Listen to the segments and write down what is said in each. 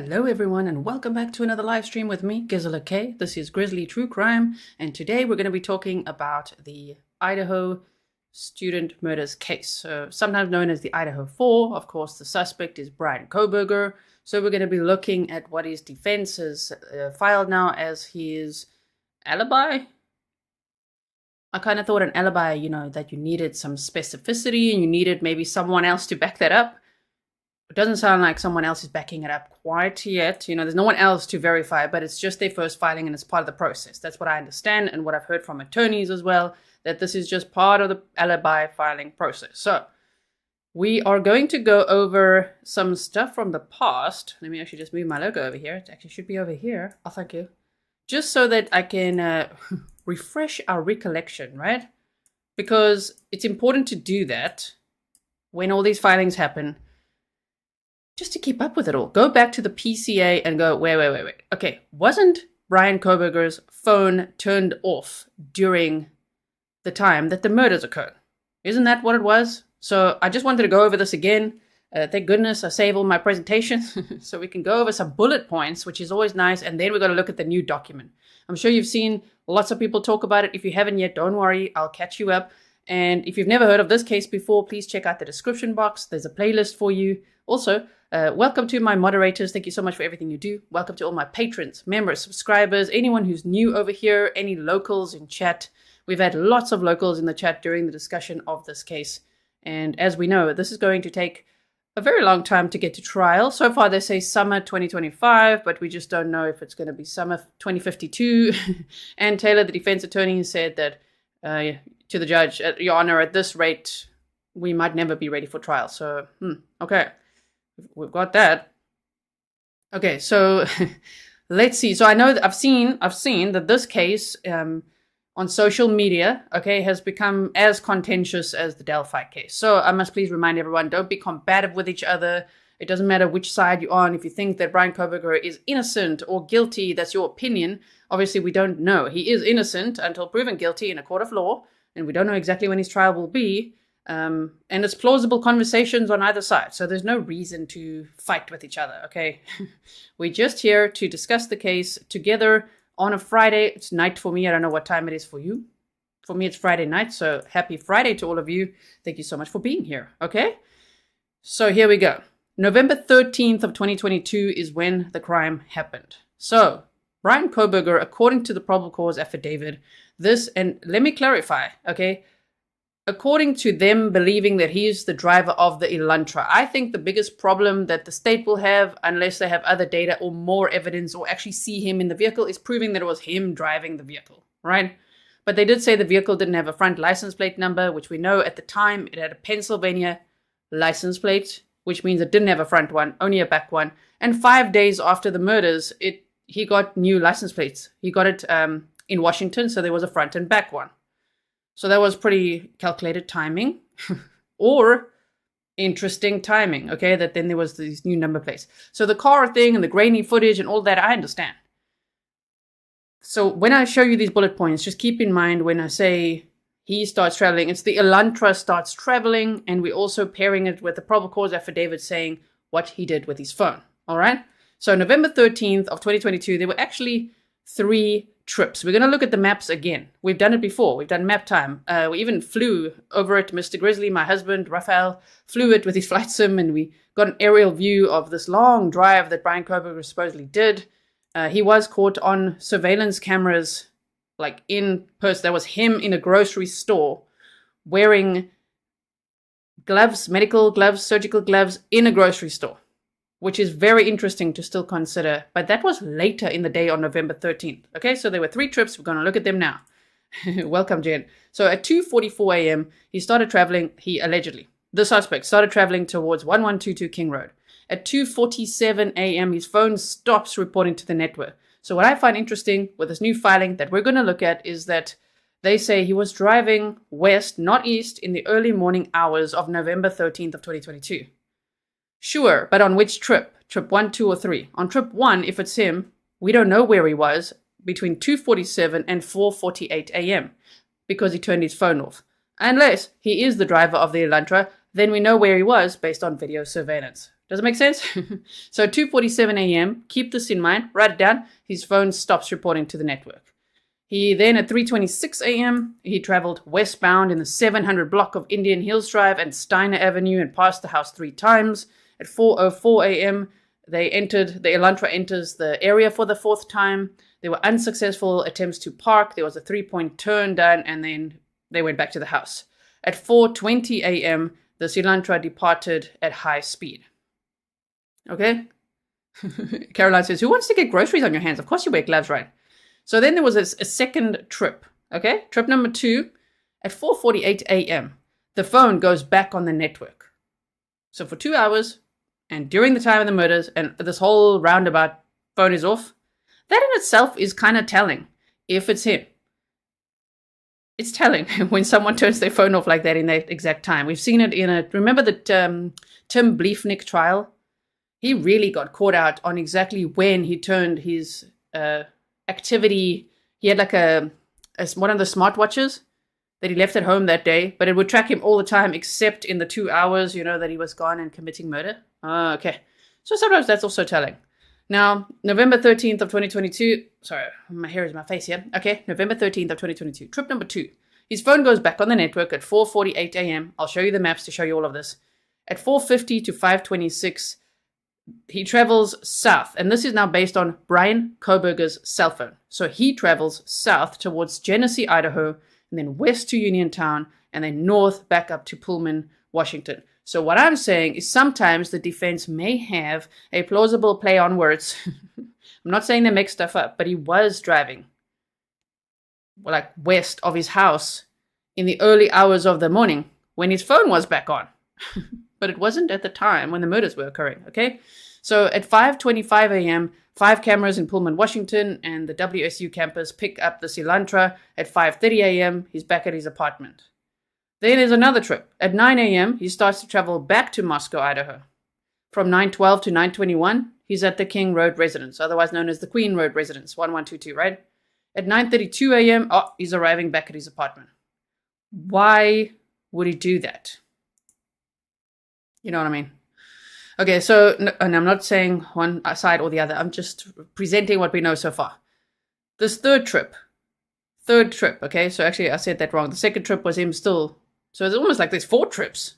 Hello everyone and welcome back to another live stream with me, Grizzly K. This is Grizzly True Crime, and today we're going to be talking about the Idaho student murders case, sometimes known as the Idaho 4. Of course, the suspect is Bryan Kohberger, so we're going to be looking at what his defense has filed now as his alibi. I kind of thought an alibi, that you needed some specificity and you needed maybe someone else to back that up. It doesn't sound like someone else is backing it up quite yet. There's no one else to verify, but it's just their first filing and it's part of the process. That's what I understand and what I've heard from attorneys as well, that this is just part of the alibi filing process. So we are going to go over some stuff from the past. Let me actually just move my logo over here. It actually should be over here. Oh, thank you. Just so that I can refresh our recollection, right? Because it's important to do that when all these filings happen, just to keep up with it all. Go back to the PCA and go, wait. Okay, wasn't Bryan Kohberger's phone turned off during the time that the murders occurred? Isn't that what it was? So I just wanted to go over this again. Thank goodness I save all my presentations so we can go over some bullet points, which is always nice. And then we're going to look at the new document. I'm sure you've seen lots of people talk about it. If you haven't yet, don't worry, I'll catch you up. And if you've never heard of this case before, please check out the description box. There's a playlist for you. Also, welcome to my moderators. Thank you so much for everything you do. Welcome to all my patrons, members, subscribers, anyone who's new over here, any locals in chat. We've had lots of locals in the chat during the discussion of this case. And as we know, this is going to take a very long time to get to trial. So far, they say summer 2025, but we just don't know if it's going to be summer 2052. And Taylor, the defense attorney, said that to the judge, Your Honor, at this rate, we might never be ready for trial. So, okay. We've got that. Okay, so let's see. So I know that I've seen that this case on social media, okay, has become as contentious as the Delphi case. So I must please remind everyone, don't be combative with each other. It doesn't matter which side you're on. If you think that Bryan Kohberger is innocent or guilty, that's your opinion. Obviously, we don't know. He is innocent until proven guilty in a court of law, and we don't know exactly when his trial will be. And it's plausible conversations on either side. So there's no reason to fight with each other, okay? We're just here to discuss the case together on a Friday. It's night for me. I don't know what time it is for you. For me, it's Friday night. So happy Friday to all of you. Thank you so much for being here, okay? So here we go. November 13th of 2022 is when the crime happened. So Bryan Kohberger, according to the probable cause affidavit, and let me clarify, okay? According to them believing that he's the driver of the Elantra, I think the biggest problem that the state will have, unless they have other data or more evidence or actually see him in the vehicle, is proving that it was him driving the vehicle, right? But they did say the vehicle didn't have a front license plate number, which we know at the time it had a Pennysylvania license plate, which means it didn't have a front one, only a back one. And 5 days after the murders, he got new license plates. He got it in Washington, so there was a front and back one. So that was pretty calculated timing or interesting timing, okay? That then there was these new number plates. So the car thing and the grainy footage and all that, I understand. So when I show you these bullet points, just keep in mind when I say he starts traveling, it's the Elantra starts traveling, and we're also pairing it with the probable cause affidavit saying what he did with his phone, all right? So November 13th of 2022, there were actually 3 trips. We're going to look at the maps again. We've done it before. We've done Maptime. We even flew over it. Mr. Grizzly, my husband, Raphael, flew it with his flight sim, and we got an aerial view of this long drive that Bryan Kohberger supposedly did. He was caught on surveillance cameras, like in person. That was him in a grocery store wearing gloves, medical gloves, surgical gloves in a grocery store, which is very interesting to still consider. But that was later in the day on November 13th. Okay, so there were 3 trips. We're going to look at them now. Welcome, Jen. So at 2:44 a.m., he started traveling, the suspect started traveling towards 1122 King Road. At 2:47 a.m., his phone stops reporting to the network. So what I find interesting with this new filing that we're going to look at is that they say he was driving west, not east, in the early morning hours of November 13th of 2022. Sure, but on which trip? Trip 1, 2, or 3? On trip 1, if it's him, we don't know where he was between 2:47 and 4:48 a.m. because he turned his phone off. Unless he is the driver of the Elantra, then we know where he was based on video surveillance. Does it make sense? So 2:47 a.m., keep this in mind, write it down, his phone stops reporting to the network. He then, at 3:26 a.m., he traveled westbound in the 700 block of Indian Hills Drive and Steiner Avenue and passed the house 3 times. At 4:04 a.m., the Elantra enters the area for the 4th time. There were unsuccessful attempts to park. There was a 3-point turn done, and then they went back to the house. At 4:20 a.m., the Elantra departed at high speed. Okay? Caroline says, who wants to get groceries on your hands? Of course you wear gloves, right? So then there was a second trip. Okay? Trip number 2. At 4:48 a.m., the phone goes back on the network. So for 2 hours, and during the time of the murders, and this whole roundabout, phone is off. That in itself is kind of telling, if it's him. It's telling when someone turns their phone off like that in that exact time. We've seen it remember the Tim Bleefnick trial? He really got caught out on exactly when he turned his activity. He had like one of the smartwatches that he left at home that day, but it would track him all the time except in the 2 hours, that he was gone and committing murder. Okay. So sometimes that's also telling. Now, November 13th of 2022, sorry, my hair is my face here. Okay, November 13th of 2022, trip number 2. His phone goes back on the network at 4:48 a.m. I'll show you the maps to show you all of this. At 4:50 to 5:26, he travels south, and this is now based on Bryan Kohberger's cell phone. So he travels south towards Genesee, Idaho, and then west to Uniontown, and then north back up to Pullman, Washington. So what I'm saying is sometimes the defense may have a plausible play on words. I'm not saying they make stuff up, but he was driving like west of his house in the early hours of the morning when his phone was back on. But it wasn't at the time when the murders were occurring, okay? So at 5:25 a.m., 5 cameras in Pullman, Washington, and the WSU campus pick up the Elantra. At 5:30 a.m., he's back at his apartment. Then there's another trip. At 9 a.m., he starts to travel back to Moscow, Idaho. From 9:12 to 9:21, he's at the King Road residence, otherwise known as the Queen Road residence, 1122, right? At 9:32 a.m., he's arriving back at his apartment. Why would he do that? You know what I mean? Okay, so, and I'm not saying one side or the other. I'm just presenting what we know so far. This third trip, okay? So actually, I said that wrong. The second trip was him still. So it's almost like there's 4 trips.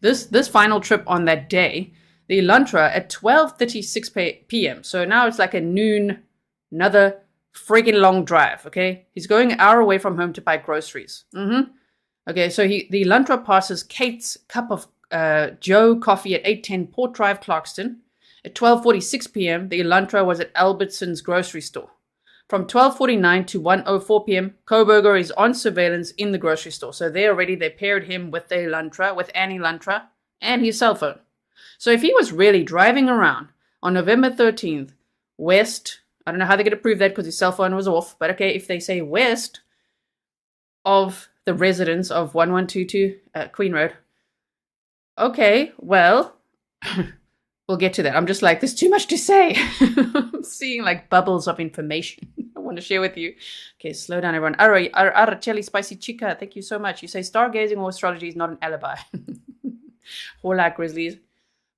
This final trip on that day, the Elantra at 12:36 p.m. So now it's like a noon, another freaking long drive, okay? He's going an hour away from home to buy groceries. Okay, so the Elantra passes Kate's Cup of Joe Coffee at 810 Port Drive, Clarkston. At 12:46 p.m., the Elantra was at Albertson's grocery store. From 12:49 to 1:04 p.m., Kohberger is on surveillance in the grocery store. So they paired him with the Elantra, with an Elantra, and his cell phone. So if he was really driving around on November 13th, west, I don't know how they're going to prove that because his cell phone was off, but okay, if they say west of the residence of 1122 Queen Road, okay, well, we'll get to that. I'm just like, there's too much to say. I'm seeing like bubbles of information I want to share with you. Okay, slow down, everyone. Araceli Spicy Chica, thank you so much. You say stargazing or astrology is not an alibi. Hola, Grizzlies.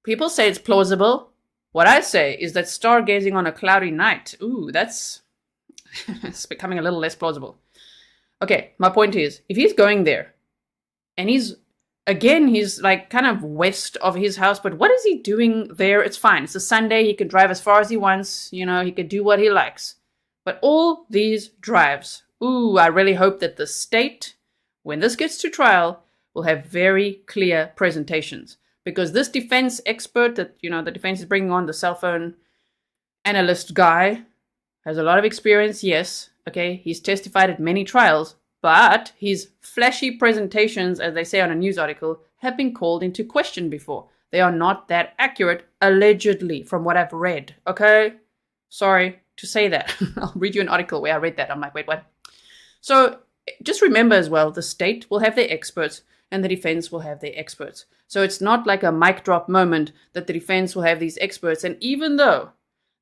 People say it's plausible. What I say is that stargazing on a cloudy night, ooh, that's it's becoming a little less plausible. Okay, my point is, if he's going there, and he's like kind of west of his house, but what is he doing there? It's fine. It's a Sunday. He can drive as far as he wants. He can do what he likes. But all these drives, ooh, I really hope that the state, when this gets to trial, will have very clear presentations. Because this defense expert that, the defense is bringing on, the cell phone analyst guy, has a lot of experience, yes. Okay, he's testified at many trials, but his flashy presentations, as they say on a news article, have been called into question before. They are not that accurate, allegedly, from what I've read. Okay? Sorry to say that. I'll read you an article where I read that. I'm like, wait, what? So just remember as well, the state will have their experts and the defense will have their experts. So it's not like a mic drop moment that the defense will have these experts. And even though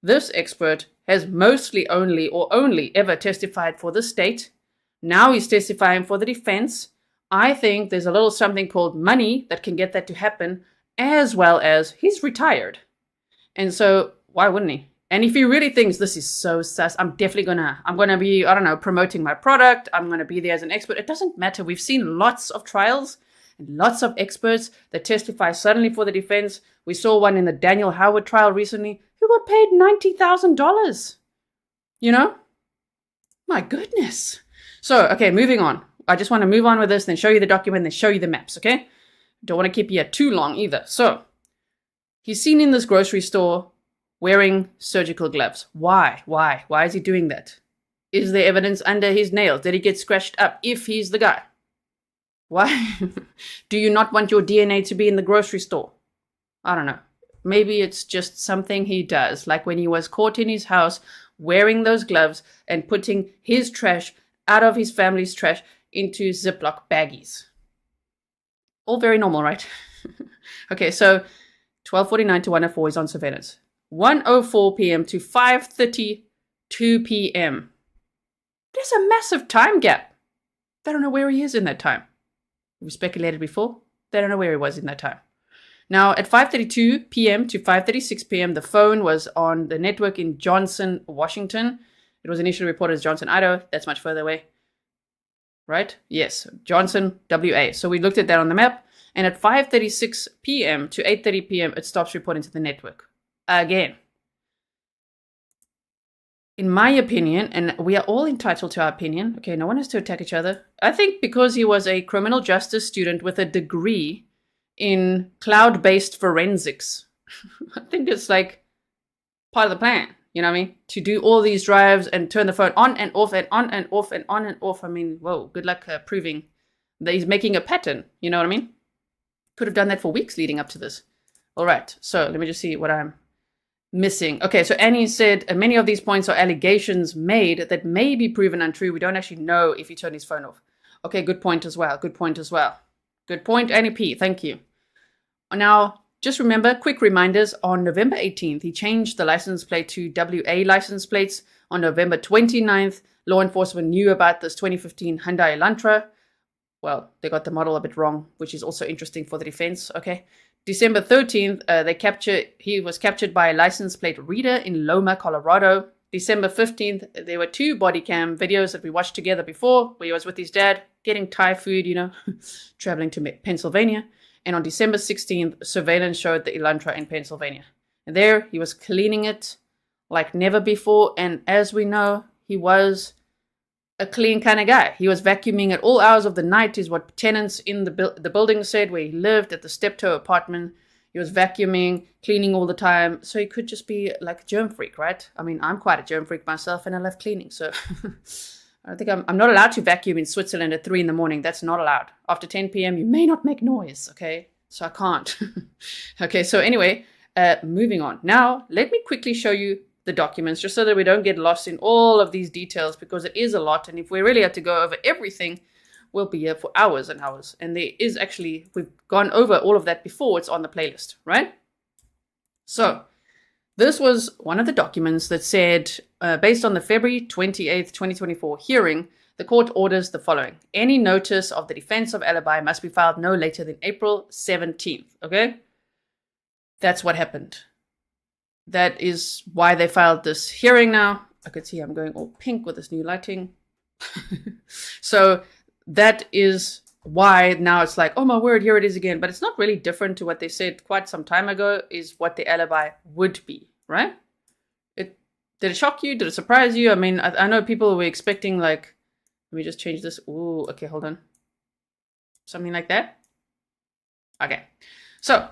this expert has mostly only ever testified for the state, now he's testifying for the defense, I think there's a little something called money that can get that to happen. as well as he's retired. And so why wouldn't he? And if he really thinks this is so sus, I'm gonna be, I don't know, promoting my product. I'm gonna be there as an expert. It doesn't matter. We've seen lots of trials and lots of experts that testify suddenly for the defense. We saw one in the Daniel Howard trial recently who got paid $90,000. You know? My goodness. So, okay, moving on. I just want to move on with this, then show you the document, then show you the maps, okay? Don't want to keep you here too long either. So, he's seen in this grocery store wearing surgical gloves. Why? Why is he doing that? Is there evidence under his nails? Did he get scratched up if he's the guy? Why? Do you not want your DNA to be in the grocery store? I don't know. Maybe it's just something he does, like when he was caught in his house wearing those gloves and putting his trash out of his family's trash into Ziploc baggies. All very normal, right? Okay, so 12:49 to 1:04 is on surveillance. 1:04 p.m. to 5:32 p.m. There's a massive time gap. They don't know where he is in that time. We speculated before. They don't know where he was in that time. Now, at 5:32 p.m. to 5:36 p.m., the phone was on the network in Johnson, Washington. It was initially reported as Johnson, Idaho. That's much further away. Right? Yes, Johnson, WA. So we looked at that on the map. And at 5:36 p.m. to 8:30 p.m., it stops reporting to the network. Again. In my opinion, and we are all entitled to our opinion. Okay, no one has to attack each other. I think because he was a criminal justice student with a degree in cloud-based forensics, I think it's like part of the plan. You know what I mean? To do all these drives and turn the phone on and off and on and off and on and off. I mean, whoa, good luck proving that he's making a pattern. You know what I mean? Could have done that for weeks leading up to this. All right, so let me just see what I'm missing. Okay, so Annie said many of these points are allegations made that may be proven untrue. We don't actually know if he turned his phone off. Okay, good point as well. Good point, Annie P. Thank you. Now, just remember, quick reminders, on November 18th, he changed the license plate to WA license plates. On November 29th, law enforcement knew about this 2015 Hyundai Elantra. Well, they got the model a bit wrong, which is also interesting for the defense, okay? December 13th, he was captured by a license plate reader in Loma, Colorado. December 15th, there were 2 body cam videos that we watched together before, where he was with his dad, getting Thai food, you know, traveling to Pennsylvania. And on December 16th, surveillance showed the Elantra in Pennsylvania. And there, he was cleaning it like never before. And as we know, he was a clean kind of guy. He was vacuuming at all hours of the night, is what tenants in the building said, where he lived at the Steptoe apartment. He was vacuuming, cleaning all the time. So he could just be like a germ freak, right? I mean, I'm quite a germ freak myself, and I love cleaning. So I think I'm not allowed to vacuum in Switzerland at 3 a.m. That's not allowed. After 10 p.m., you may not make noise, okay? So I can't. Okay, so anyway, moving on. Now, let me quickly show you the documents, just so that we don't get lost in all of these details, because it is a lot. And if we really have to go over everything, we'll be here for hours and hours. And there is actually, we've gone over all of that before. It's on the playlist, right? So this was one of the documents that said, based on the February 28th, 2024 hearing, the court orders the following. Any notice of the defense of alibi must be filed no later than April 17th, okay? That's what happened. That is why they filed this hearing now. I could see I'm going all pink with this new lighting. So that is why now it's like, oh my word, here it is again. But it's not really different to what they said quite some time ago, is what the alibi would be, right? Did it shock you? Did it surprise you? I mean, I know people were expecting, like, let me just change this. Ooh, okay, hold on. Something like that. Okay. So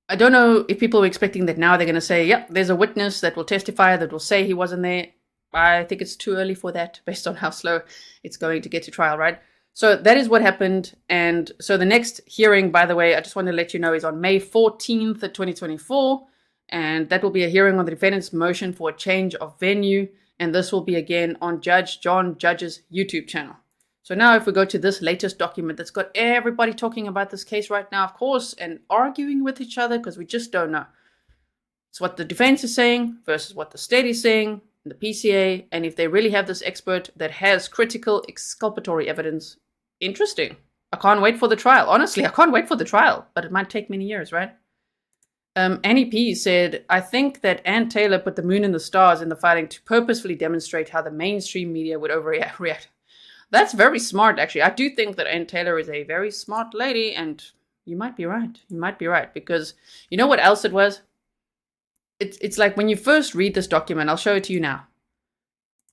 I don't know if people were expecting that now they're going to say, yep, there's a witness that will testify, that will say he wasn't there. I think it's too early for that, based on how slow it's going to get to trial, right? So that is what happened. And so the next hearing, by the way, I just want to let you know, is on May 14th, 2024. And that will be a hearing on the defendant's motion for a change of venue. And this will be again on Judge John Judge's YouTube channel. So now if we go to this latest document that's got everybody talking about this case right now, of course, and arguing with each other because we just don't know. It's what the defense is saying versus what the state is saying, the PCA, and if they really have this expert that has critical exculpatory evidence. Interesting. I can't wait for the trial. Honestly, I can't wait for the trial, but it might take many years, right? Annie P said, I think that Ann Taylor put the moon and the stars in the filing to purposefully demonstrate how the mainstream media would overreact. That's very smart, actually. I do think that Ann Taylor is a very smart lady, and you might be right. You might be right, because you know what else it was? It's like when you first read this document, I'll show it to you now.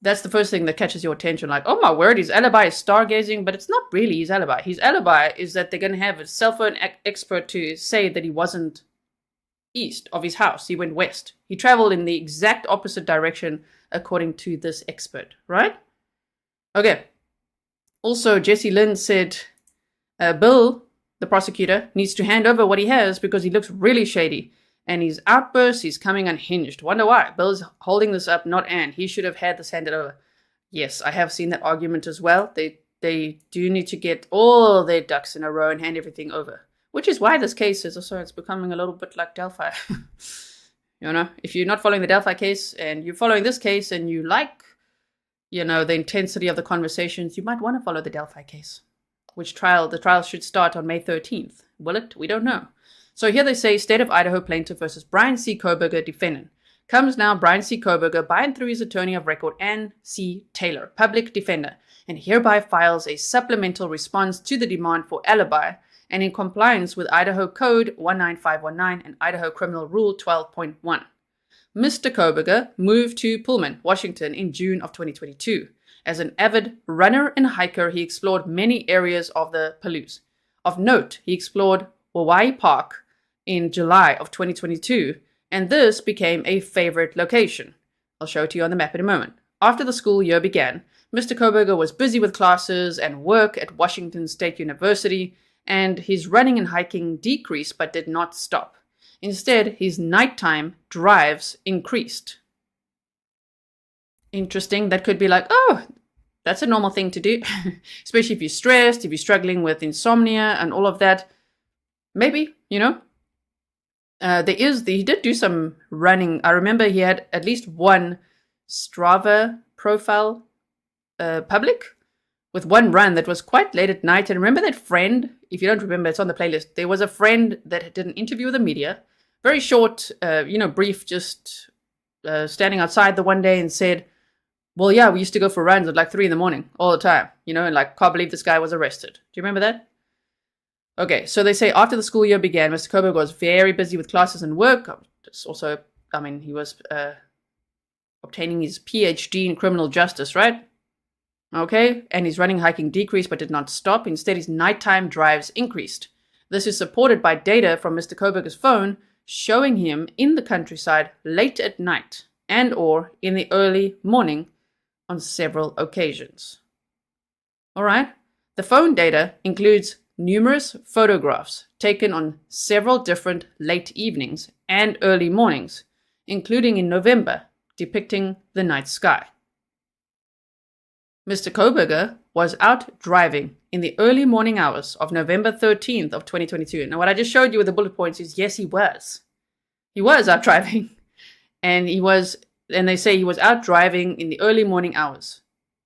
That's the first thing that catches your attention. Like, oh my word, his alibi is stargazing, but it's not really his alibi. His alibi is that they're going to have a cell phone expert to say that he wasn't east of his house. He went west. He traveled in the exact opposite direction according to this expert, right? Okay. Also, Jesse Lynn said, Bill, the prosecutor, needs to hand over what he has because he looks really shady. And his outbursts, he's coming unhinged. Wonder why? Bill's holding this up, not Anne. He should have had this handed over. Yes, I have seen that argument as well. They do need to get all their ducks in a row and hand everything over. Which is why this case is also, it's becoming a little bit like Delphi. You know, if you're not following the Delphi case and you're following this case and you like, you know, the intensity of the conversations, you might want to follow the Delphi case. Which trial? The trial should start on May 13th. Will it? We don't know. So here they say, State of Idaho plaintiff versus Bryan C. Kohberger, defendant. Comes now Bryan C. Kohberger by and through his attorney of record, Ann C. Taylor, public defender, and hereby files a supplemental response to the demand for alibi and in compliance with Idaho Code 19519 and Idaho Criminal Rule 12.1. Mr. Kohberger moved to Pullman, Washington in June of 2022. As an avid runner and hiker, he explored many areas of the Palouse. Of note, he explored Waived Park in July of 2022, and this became a favorite location. I'll show it to you on the map in a moment. After the school year began, Mr. Kohberger was busy with classes and work at Washington State University, and his running and hiking decreased but did not stop. Instead, his nighttime drives increased. Interesting. That could be like, oh, that's a normal thing to do, especially if you're stressed, if you're struggling with insomnia and all of that. Maybe, you know. He did do some running. I remember he had at least one Strava profile public with one run that was quite late at night. And remember that friend, if you don't remember, it's on the playlist. There was a friend that did an interview with the media, very short, brief, just standing outside the one day and said, well, yeah, we used to go for runs at like 3 a.m. all the time, and like, can't believe this guy was arrested. Do you remember that? Okay, so they say after the school year began, Mr. Kohberger was very busy with classes and work. Also, he was obtaining his PhD in criminal justice, right? Okay, and his running hiking decreased but did not stop. Instead, his nighttime drives increased. This is supported by data from Mr. Kohberger's phone showing him in the countryside late at night and or in the early morning on several occasions. All right, the phone data includes numerous photographs taken on several different late evenings and early mornings, including in November, depicting the night sky. Mr. Kohberger was out driving in the early morning hours of November 13th of 2022. Now, what I just showed you with the bullet points is, yes, he was. He was out driving. And they say he was out driving in the early morning hours.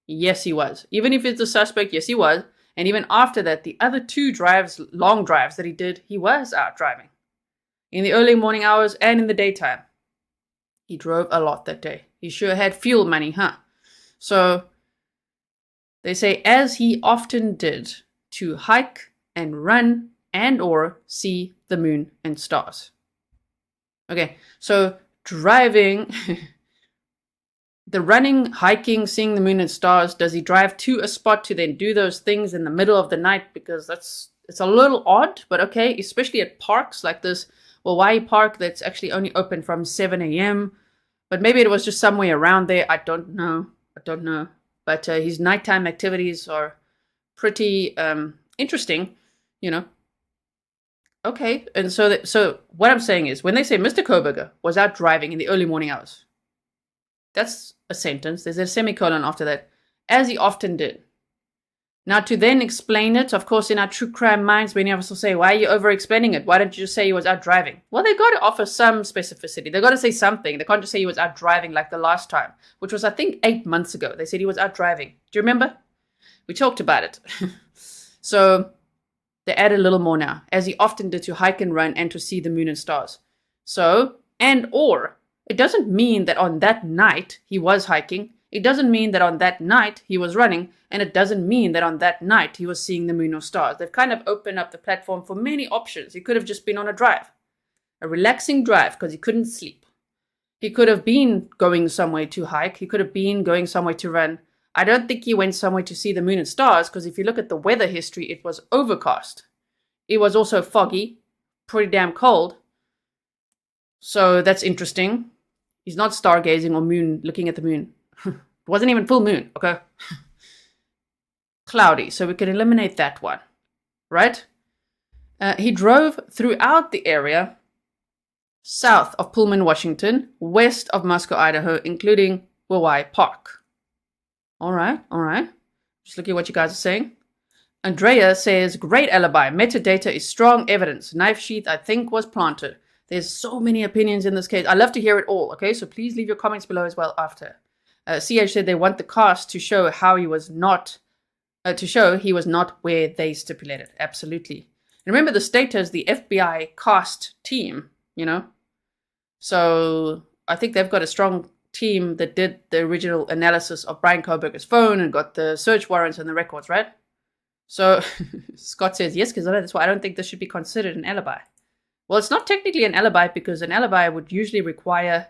Yes, he was. Even if it's the suspect, yes, he was. And even after that, the other 2 long drives that he did, he was out driving. In the early morning hours and in the daytime. He drove a lot that day. He sure had fuel money, huh? So they say, as he often did, to hike and run and or see the moon and stars. Okay, so driving, the running, hiking, seeing the moon and stars, does he drive to a spot to then do those things in the middle of the night? Because it's a little odd, but okay, especially at parks like this Hawaii Park that's actually only open from 7 a.m. But maybe it was just somewhere around there. I don't know. But his nighttime activities are pretty interesting, Okay, and so what I'm saying is, when they say Mr. Kohberger was out driving in the early morning hours, that's a sentence. There's a semicolon after that, as he often did. Now, to then explain it, of course, in our true crime minds, many of us will say, why are you over-explaining it? Why don't you just say he was out driving? Well, they've got to offer some specificity. They've got to say something. They can't just say he was out driving like the last time, which was, I think, 8 months ago. They said he was out driving. Do you remember? We talked about it. So They added a little more now, as he often did to hike and run and to see the moon and stars. So, it doesn't mean that on that night he was hiking. It doesn't mean that on that night he was running. And it doesn't mean that on that night he was seeing the moon or stars. They've kind of opened up the platform for many options. He could have just been on a drive. A relaxing drive because he couldn't sleep. He could have been going somewhere to hike. He could have been going somewhere to run. I don't think he went somewhere to see the moon and stars because if you look at the weather history, it was overcast. It was also foggy, pretty damn cold. So that's interesting. He's not stargazing or looking at the moon. It wasn't even full moon, okay? Cloudy, so we can eliminate that one, right? He drove throughout the area south of Pullman, Washington, west of Moscow, Idaho, including Waived Park. All right. Just looking at what you guys are saying. Andrea says, great alibi. Metadata is strong evidence. Knife sheath, I think, was planted. There's so many opinions in this case. I love to hear it all, okay? So please leave your comments below as well after. CH said they want the cast to show how he was not, he was not where they stipulated. Absolutely. And remember, the state has the FBI cast team, you know? So I think they've got a strong team that did the original analysis of Bryan Kohberger's phone and got the search warrants and the records, right? So Scott says, yes, because that's why I don't think this should be considered an alibi. Well, it's not technically an alibi because an alibi would usually require,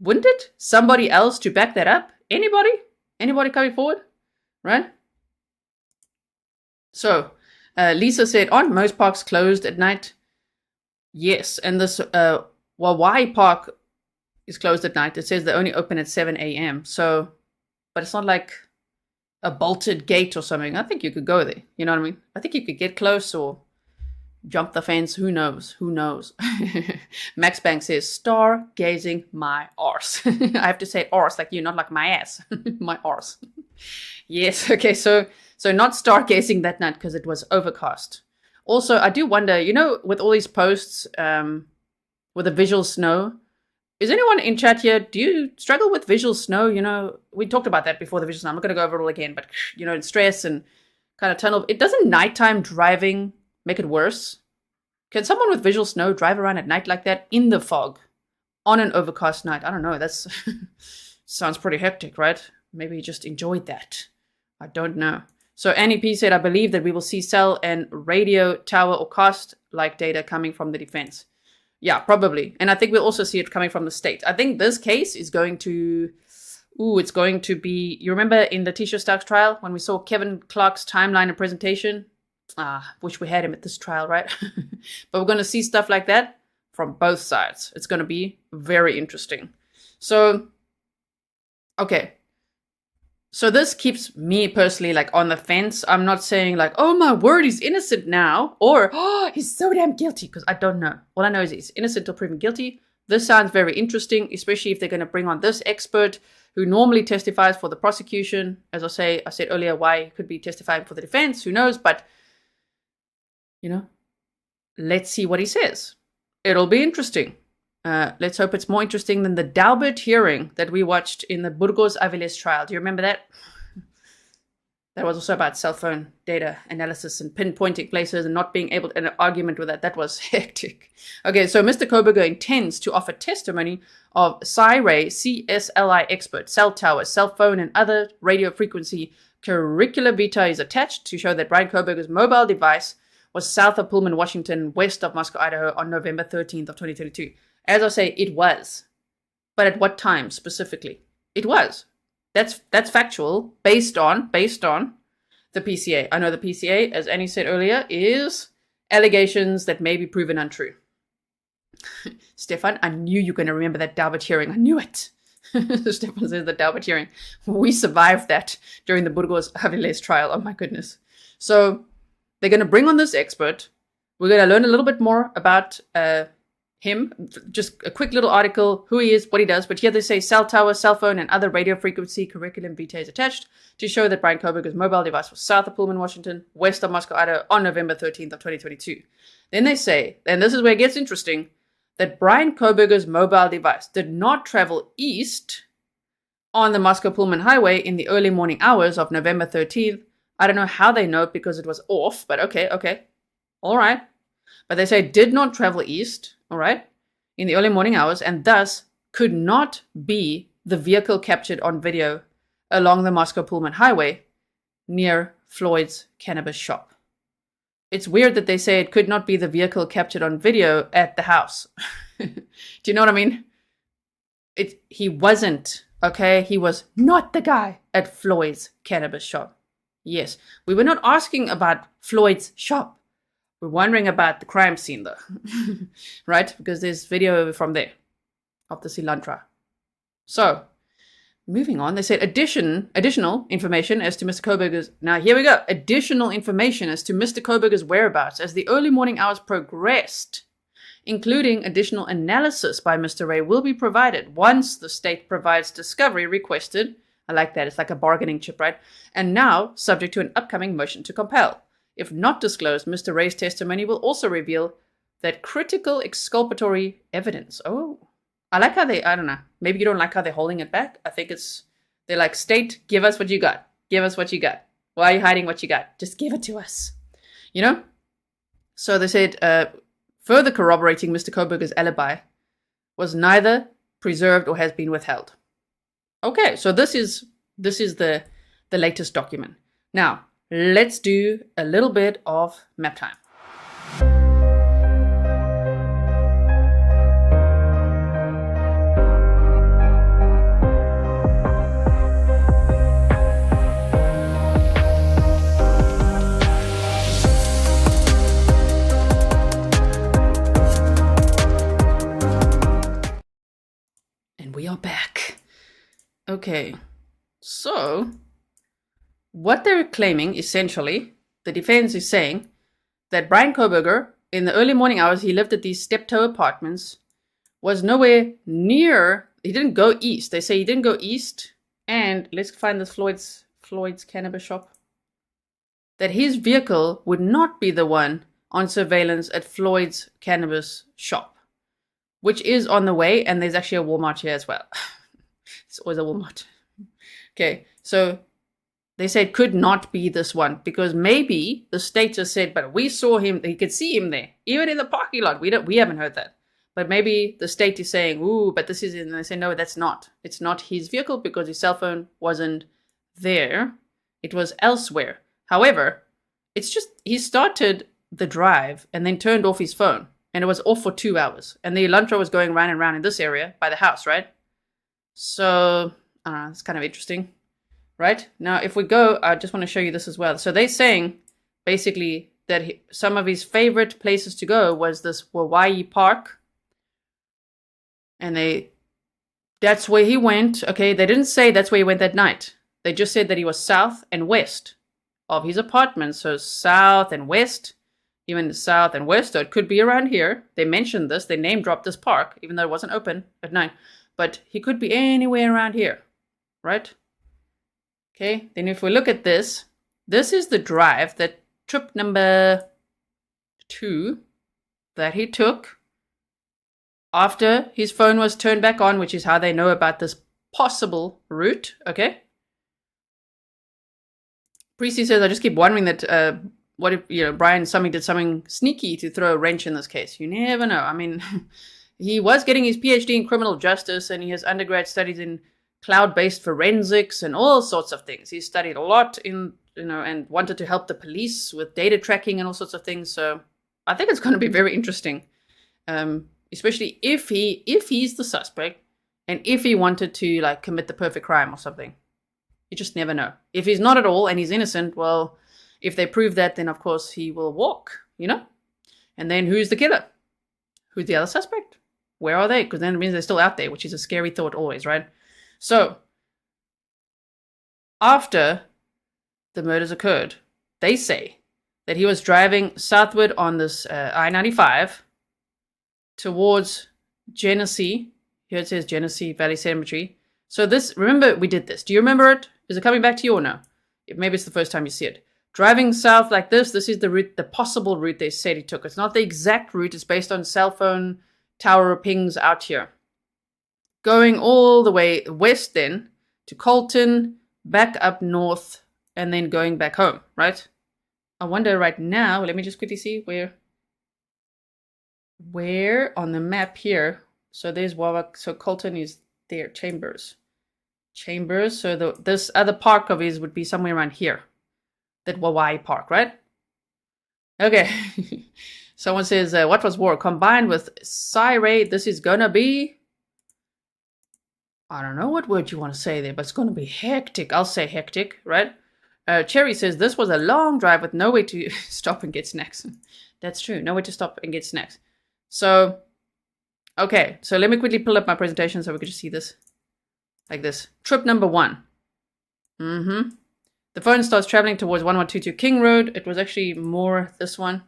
wouldn't it? Somebody else to back that up? Anybody? Anybody coming forward? Right? So Lisa said, aren't most parks closed at night? Yes. And this, Hawaii Park is closed at night. It says they only open at 7 a.m. So, but it's not like a bolted gate or something. I think you could go there. You know what I mean? I think you could get close or jump the fence. Who knows? Who knows? Max Bank says, stargazing my arse. I have to say arse like you, not like my ass. My arse. Yes. Okay. So not stargazing that night because it was overcast. Also, I do wonder, you know, with all these posts, with the visual snow, is anyone in chat here, do you struggle with visual snow? You know, we talked about that before the visual snow. I'm not going to go over it all again, but, you know, stress and kind of tunnel. It doesn't nighttime driving make it worse? Can someone with visual snow drive around at night like that in the fog on an overcast night? I don't know. That's sounds pretty hectic, right? Maybe he just enjoyed that. I don't know. So Annie P said, I believe that we will see cell and radio tower or cast-like data coming from the defense. Yeah, probably. And I think we'll also see it coming from the state. I think this case is going to... it's going to be... You remember in Letitia Stark's trial when we saw Kevin Clark's timeline and presentation? Wish we had him at this trial, right? But we're going to see stuff like that from both sides. It's going to be very interesting. So, okay. So this keeps me personally like on the fence. I'm not saying like, oh my word, he's innocent now. Or, oh, he's so damn guilty. Because I don't know. All I know is he's innocent or proven guilty. This sounds very interesting, especially if they're going to bring on this expert who normally testifies for the prosecution. As I said earlier, why he could be testifying for the defense. Who knows? But, you know, let's see what he says. It'll be interesting. Let's hope it's more interesting than the Daubert hearing that we watched in the Burgos Aviles trial. Do you remember that? That was also about cell phone data analysis and pinpointing places and not being able to an argument with that. That was hectic. Okay, so Mr. Kohberger intends to offer testimony of Sci-Ray CSLI expert, cell tower, cell phone, and other radio frequency curricula vitae is attached to show that Bryan Kohberger's mobile device was south of Pullman, Washington, west of Moscow, Idaho on November 13th of 2022. As I say, it was. But at what time specifically? It was. That's factual based on the PCA. I know the PCA, as Annie said earlier, is allegations that may be proven untrue. Stefan, I knew you were going to remember that Daubert hearing. I knew it. Stefan says the Daubert hearing. We survived that during the Burgos Aviles trial. Oh my goodness. So they're going to bring on this expert. We're going to learn a little bit more about him. Just a quick little article, who he is, what he does. But here they say cell tower, cell phone, and other radio frequency curriculum vitae is attached to show that Bryan Kohberger's mobile device was south of Pullman, Washington, west of Moscow, Idaho on November 13th of 2022. Then they say, and this is where it gets interesting, that Bryan Kohberger's mobile device did not travel east on the Moscow-Pullman highway in the early morning hours of November 13th. I don't know how they know because it was off, but okay. All right. But they say did not travel east, all right, in the early morning hours, and thus could not be the vehicle captured on video along the Moscow-Pullman Highway near Floyd's cannabis shop. It's weird that they say it could not be the vehicle captured on video at the house. Do you know what I mean? He wasn't, okay? He was not the guy at Floyd's cannabis shop. Yes, we were not asking about Floyd's shop. We're wondering about the crime scene, though. Right? Because there's video from there of the cilantro. So, moving on, they said additional information as to Mr. Kohberger's... Now, here we go. Additional information as to Mr. Kohberger's whereabouts as the early morning hours progressed, including additional analysis by Mr. Ray, will be provided once the state provides discovery requested. I like that. It's like a bargaining chip, right? And now, subject to an upcoming motion to compel. If not disclosed, Mr. Ray's testimony will also reveal that critical exculpatory evidence. Oh, I like how I don't know. Maybe you don't like how they're holding it back. I think they're like, state, give us what you got. Give us what you got. Why are you hiding what you got? Just give it to us. You know? So they said, further corroborating Mr. Kohberger's alibi was neither preserved or has been withheld. Okay, so this is the latest document. Now, let's do a little bit of map time. And we are back. Okay, so what they're claiming, essentially, the defense is saying that Bryan Kohberger, in the early morning hours, he lived at these steptoe apartments, was nowhere near, he didn't go east. They say he didn't go east, and let's find this Floyd's cannabis shop. That his vehicle would not be the one on surveillance at Floyd's cannabis shop, which is on the way, and there's actually a Walmart here as well. It's always a Walmart. Okay, so they said could not be this one because maybe the state just said, but we saw him, he could see him there, even in the parking lot. We haven't heard that. But maybe the state is saying, ooh, but this is, and they say, no, that's not. It's not his vehicle because his cell phone wasn't there. It was elsewhere. However, it's just, he started the drive and then turned off his phone and it was off for 2 hours. And the Elantra was going round and round in this area by the house, right? So, I don't know, it's kind of interesting. Right? Now, if we go, I just want to show you this as well. So they're saying, basically, that some of his favorite places to go was this Hawaii Park. And that's where he went. Okay, they didn't say that's where he went that night. They just said that he was south and west of his apartment. So south and west, even south and west. So it could be around here. They mentioned this. They name dropped this park, even though it wasn't open at night. But he could be anywhere around here. Right? Okay, then if we look at this is the drive, that trip number 2 that he took after his phone was turned back on, which is how they know about this possible route, okay? Priesty says, I just keep wondering that, what if, Bryan did something sneaky to throw a wrench in this case. You never know. I mean, he was getting his PhD in criminal justice and he has undergrad studies in cloud-based forensics and all sorts of things. He studied a lot and wanted to help the police with data tracking and all sorts of things. So I think it's going to be very interesting, especially if he's the suspect and if he wanted to commit the perfect crime or something. You just never know. If he's not at all and he's innocent, well, if they prove that, then of course he will walk, And then who's the killer? Who's the other suspect? Where are they? Because then it means they're still out there, which is a scary thought always, right? So, after the murders occurred, they say that he was driving southward on this I-95 towards Genesee. Here it says Genesee Valley Cemetery. So remember we did this. Do you remember it? Is it coming back to you or no? Maybe it's the first time you see it. Driving south like this is the route, the possible route they said he took. It's not the exact route. It's based on cell phone tower pings out here. Going all the way west then to Colton, back up north, and then going back home, right? I wonder right now, let me just quickly see where on the map here. So there's Wawa, so Colton is there, Chambers. So this other park of his would be somewhere around here. That Hawaii Park, right? Okay. Someone says, what was war? Combined with Sirey, this is gonna be... I don't know what word you want to say there, but it's gonna be hectic. I'll say hectic, right? Cherry says, this was a long drive with no way to stop and get snacks. That's true. No way to stop and get snacks. So, okay. So let me quickly pull up my presentation so we can just see this. Like this. Trip number 1. The phone starts traveling towards 1122 King Road. It was actually more this one.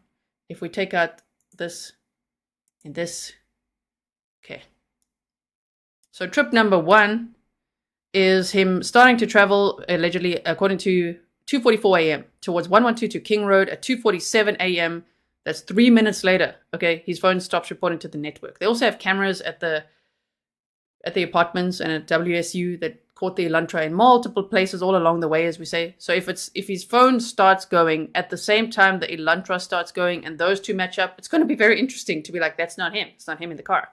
If we take out this and this. Okay. So trip number 1 is him starting to travel, allegedly, according to 2:44 a.m. towards 1122 King Road at 2:47 a.m. That's 3 minutes later. Okay, his phone stops reporting to the network. They also have cameras at the apartments and at WSU that caught the Elantra in multiple places all along the way, as we say. So if his phone starts going at the same time the Elantra starts going and those two match up, it's going to be very interesting to be like, that's not him. It's not him in the car.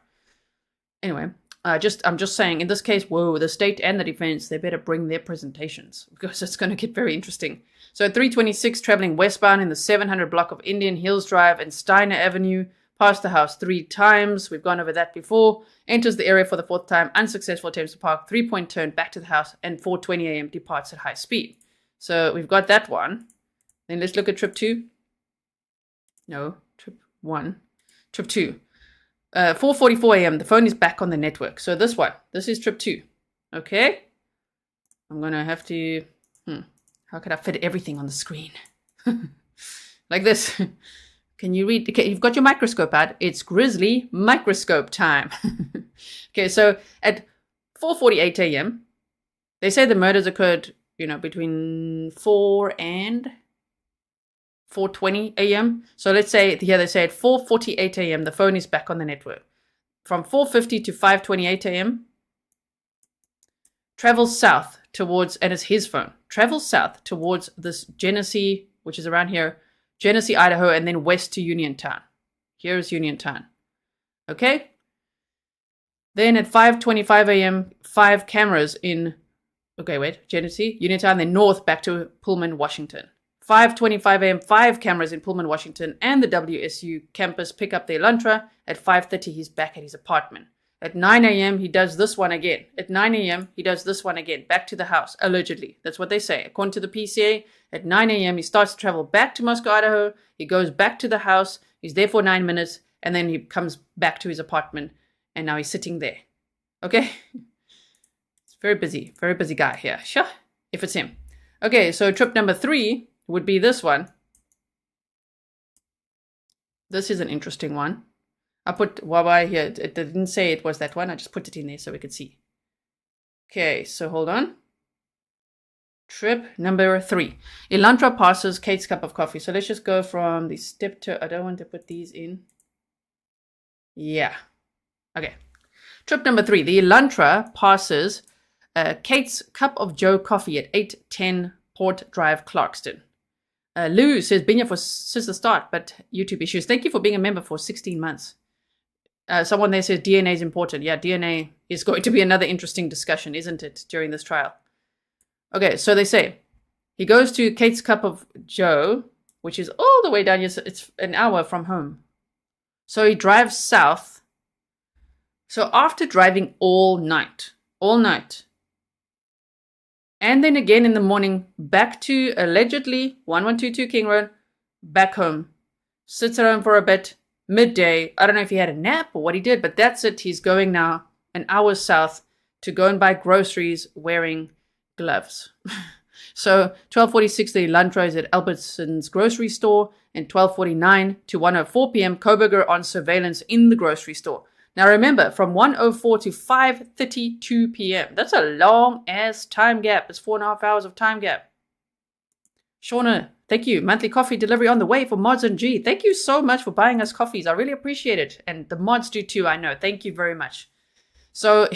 Anyway, I'm just saying, in this case, whoa, the state and the defense, they better bring their presentations because it's going to get very interesting. So at 326, traveling westbound in the 700 block of Indian Hills Drive and Steiner Avenue, past the house 3 times. We've gone over that before. Enters the area for the 4th time. Unsuccessful attempts to park. 3-point turn back to the house. And 4:20 a.m. departs at high speed. So we've got that one. Then let's look at trip 2. No, trip 1. Trip 2. 4:44 a.m. The phone is back on the network. So this one. This is trip 2. Okay. I'm going to have to... How could I fit everything on the screen? Like this. Can you read? Okay, you've got your microscope out. It's Grizzly microscope time. Okay, so at 4:48 a.m., they say the murders occurred, between 4 and 4:20 a.m. So let's say, here they say at 4:48 a.m., the phone is back on the network. From 4:50 to 5:28 a.m., travels south towards, and it's his phone, travels south towards this Genesee, which is around here, Genesee, Idaho, and then west to Uniontown. Here's Uniontown. Okay? Then at 5:25 a.m., 5 cameras in, Genesee, Uniontown, then north back to Pullman, Washington. 5:25 a.m., 5 cameras in Pullman, Washington, and the WSU campus pick up the Elantra. At 5:30, he's back at his apartment. At 9 a.m., he does this one again. At 9 a.m., he does this one again, back to the house, allegedly. That's what they say. According to the PCA, at 9 a.m., he starts to travel back to Moscow, Idaho. He goes back to the house. He's there for 9 minutes, and then he comes back to his apartment, and now he's sitting there. Okay? It's very busy guy here. Sure, if it's him. Okay, so trip number 3 would be this one. This is an interesting one. I put Wawa here. It didn't say it was that one. I just put it in there so we could see. Okay, so hold on. Trip number 3. Elantra passes Kate's cup of coffee. So let's just go from the step to... I don't want to put these in. Yeah. Okay. Trip number 3. The Elantra passes Kate's cup of Joe coffee at 8:10 Port Drive, Clarkston. Lou says, been here since the start, but YouTube issues. Thank you for being a member for 16 months. Someone there says DNA is important. Yeah, DNA is going to be another interesting discussion, isn't it, during this trial? Okay, so they say he goes to Kate's Cup of Joe, which is all the way down here. So it's an hour from home. So he drives south. So after driving all night, and then again in the morning, back to allegedly 1122 King Road, back home, sits at home for a bit, midday. I don't know if he had a nap or what he did, but that's it. He's going now an hour south to go and buy groceries wearing gloves. So 12:46, the Elantra is at Albertson's grocery store, and 12:49 to 1:04 p.m., Kohberger on surveillance in the grocery store. Now remember, from 1:04 to 5:32 p.m., that's a long-ass time gap. It's 4.5 hours of time gap. Shauna, thank you. Monthly coffee delivery on the way for Mods and G. Thank you so much for buying us coffees. I really appreciate it. And the mods do too, I know. Thank you very much. So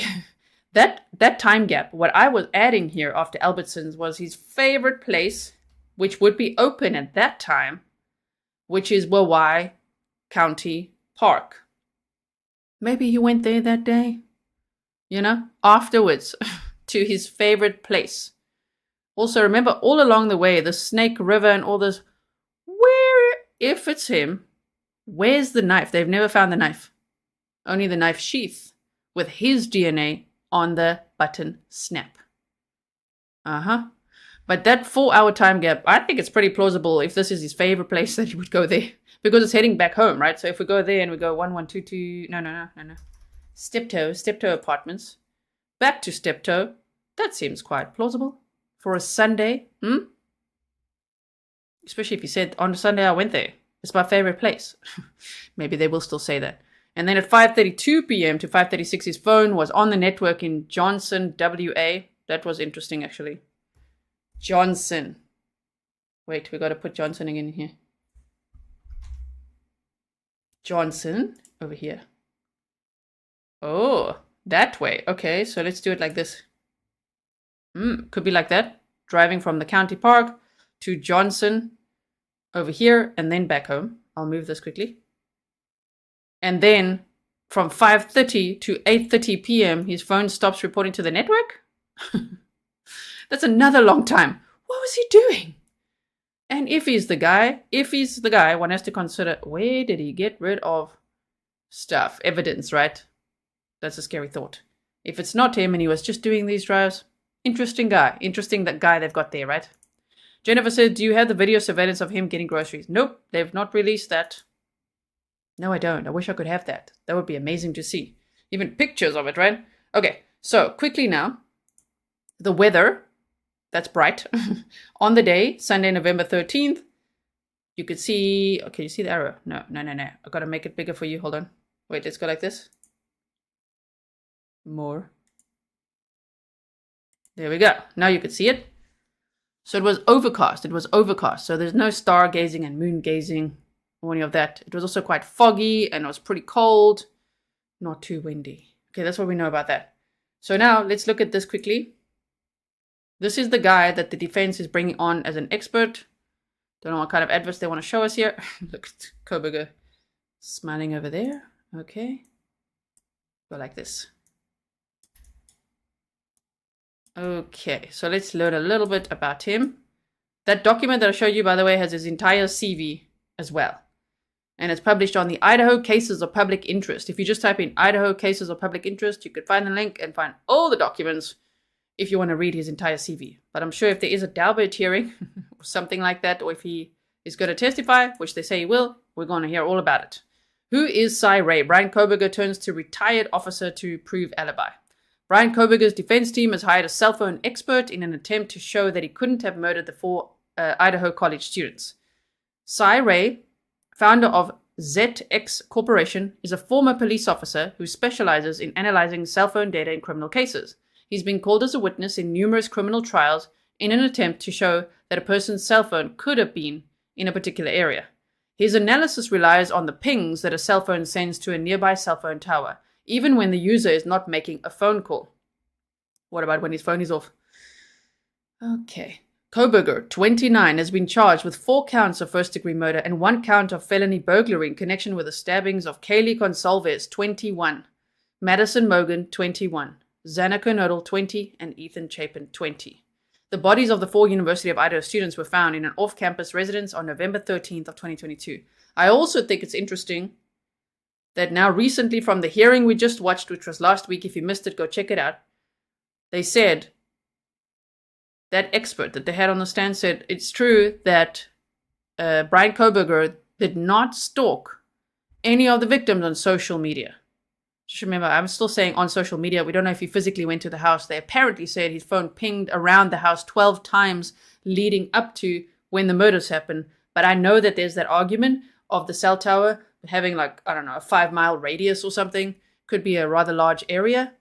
that time gap, what I was adding here after Albertsons was his favorite place, which would be open at that time, which is Latah County Park. Maybe he went there that day, afterwards to his favorite place. Also, remember, all along the way, the Snake River and all this, if it's him, where's the knife? They've never found the knife. Only the knife sheath with his DNA on the button snap. But that 4-hour time gap, I think it's pretty plausible if this is his favorite place that he would go there. Because it's heading back home, right? So if we go there and we go 1122, no. Steptoe Apartments. Back to Steptoe. That seems quite plausible. For a Sunday, Especially if you said, on Sunday I went there. It's my favorite place. Maybe they will still say that. And then at 5:32 p.m. to 5:36, his phone was on the network in Johnson, WA. That was interesting, actually. Johnson. Wait, we got to put Johnson again in here. Johnson, over here. Oh, that way. Okay, so let's do it like this. Could be like that. Driving from the county park to Johnson over here and then back home. I'll move this quickly. And then from 5:30 to 8:30 p.m., his phone stops reporting to the network. That's another long time. What was he doing? And if he's the guy, one has to consider, where did he get rid of stuff? Evidence, right? That's a scary thought. If it's not him and he was just doing these drives, interesting guy. Interesting, that guy they've got there, right? Jennifer said, do you have the video surveillance of him getting groceries? Nope, they've not released that. No, I don't. I wish I could have that. That would be amazing to see. Even pictures of it, right? Okay, so quickly now. The weather, that's bright. On the day, Sunday, November 13th, you could see... Okay, you see the arrow? No. I've got to make it bigger for you. Hold on. Wait, let's go like this. More. There we go. Now you could see it. So it was overcast. So there's no stargazing and moon gazing or any of that. It was also quite foggy and it was pretty cold. Not too windy. Okay, that's what we know about that. So now let's look at this quickly. This is the guy that the defense is bringing on as an expert. Don't know what kind of adverts they want to show us here. Look at Kohberger smiling over there. Okay. Go like this. Okay, so let's learn a little bit about him. That document that I showed you, by the way, has his entire CV as well. And it's published on the Idaho Cases of Public Interest. If you just type in Idaho Cases of Public Interest, you could find the link and find all the documents if you want to read his entire CV. But I'm sure if there is a Daubert hearing or something like that, or if he is going to testify, which they say he will, we're going to hear all about it. Who is Cy Ray? Bryan Kohberger turns to retired officer to prove alibi. Bryan Kohberger's defense team has hired a cell phone expert in an attempt to show that he couldn't have murdered the 4 Idaho college students. Cy Ray, founder of ZX Corporation, is a former police officer who specializes in analyzing cell phone data in criminal cases. He's been called as a witness in numerous criminal trials in an attempt to show that a person's cell phone could have been in a particular area. His analysis relies on the pings that a cell phone sends to a nearby cell phone tower, even when the user is not making a phone call. What about when his phone is off? Okay. Kohberger, 29, has been charged with 4 counts of first-degree murder and 1 count of felony burglary in connection with the stabbings of Kaylee Goncalves, 21, Madison Mogen, 21, Xana Kernodle, 20, and Ethan Chapin, 20. The bodies of the 4 University of Idaho students were found in an off-campus residence on November 13th of 2022. I also think it's interesting that now recently from the hearing we just watched, which was last week, if you missed it, go check it out, they said, that expert that they had on the stand said, it's true that Bryan Kohberger did not stalk any of the victims on social media. Just remember, I'm still saying on social media, we don't know if he physically went to the house. They apparently said his phone pinged around the house 12 times leading up to when the murders happened. But I know that there's that argument of the cell tower having a 5-mile radius or something. Could be a rather large area.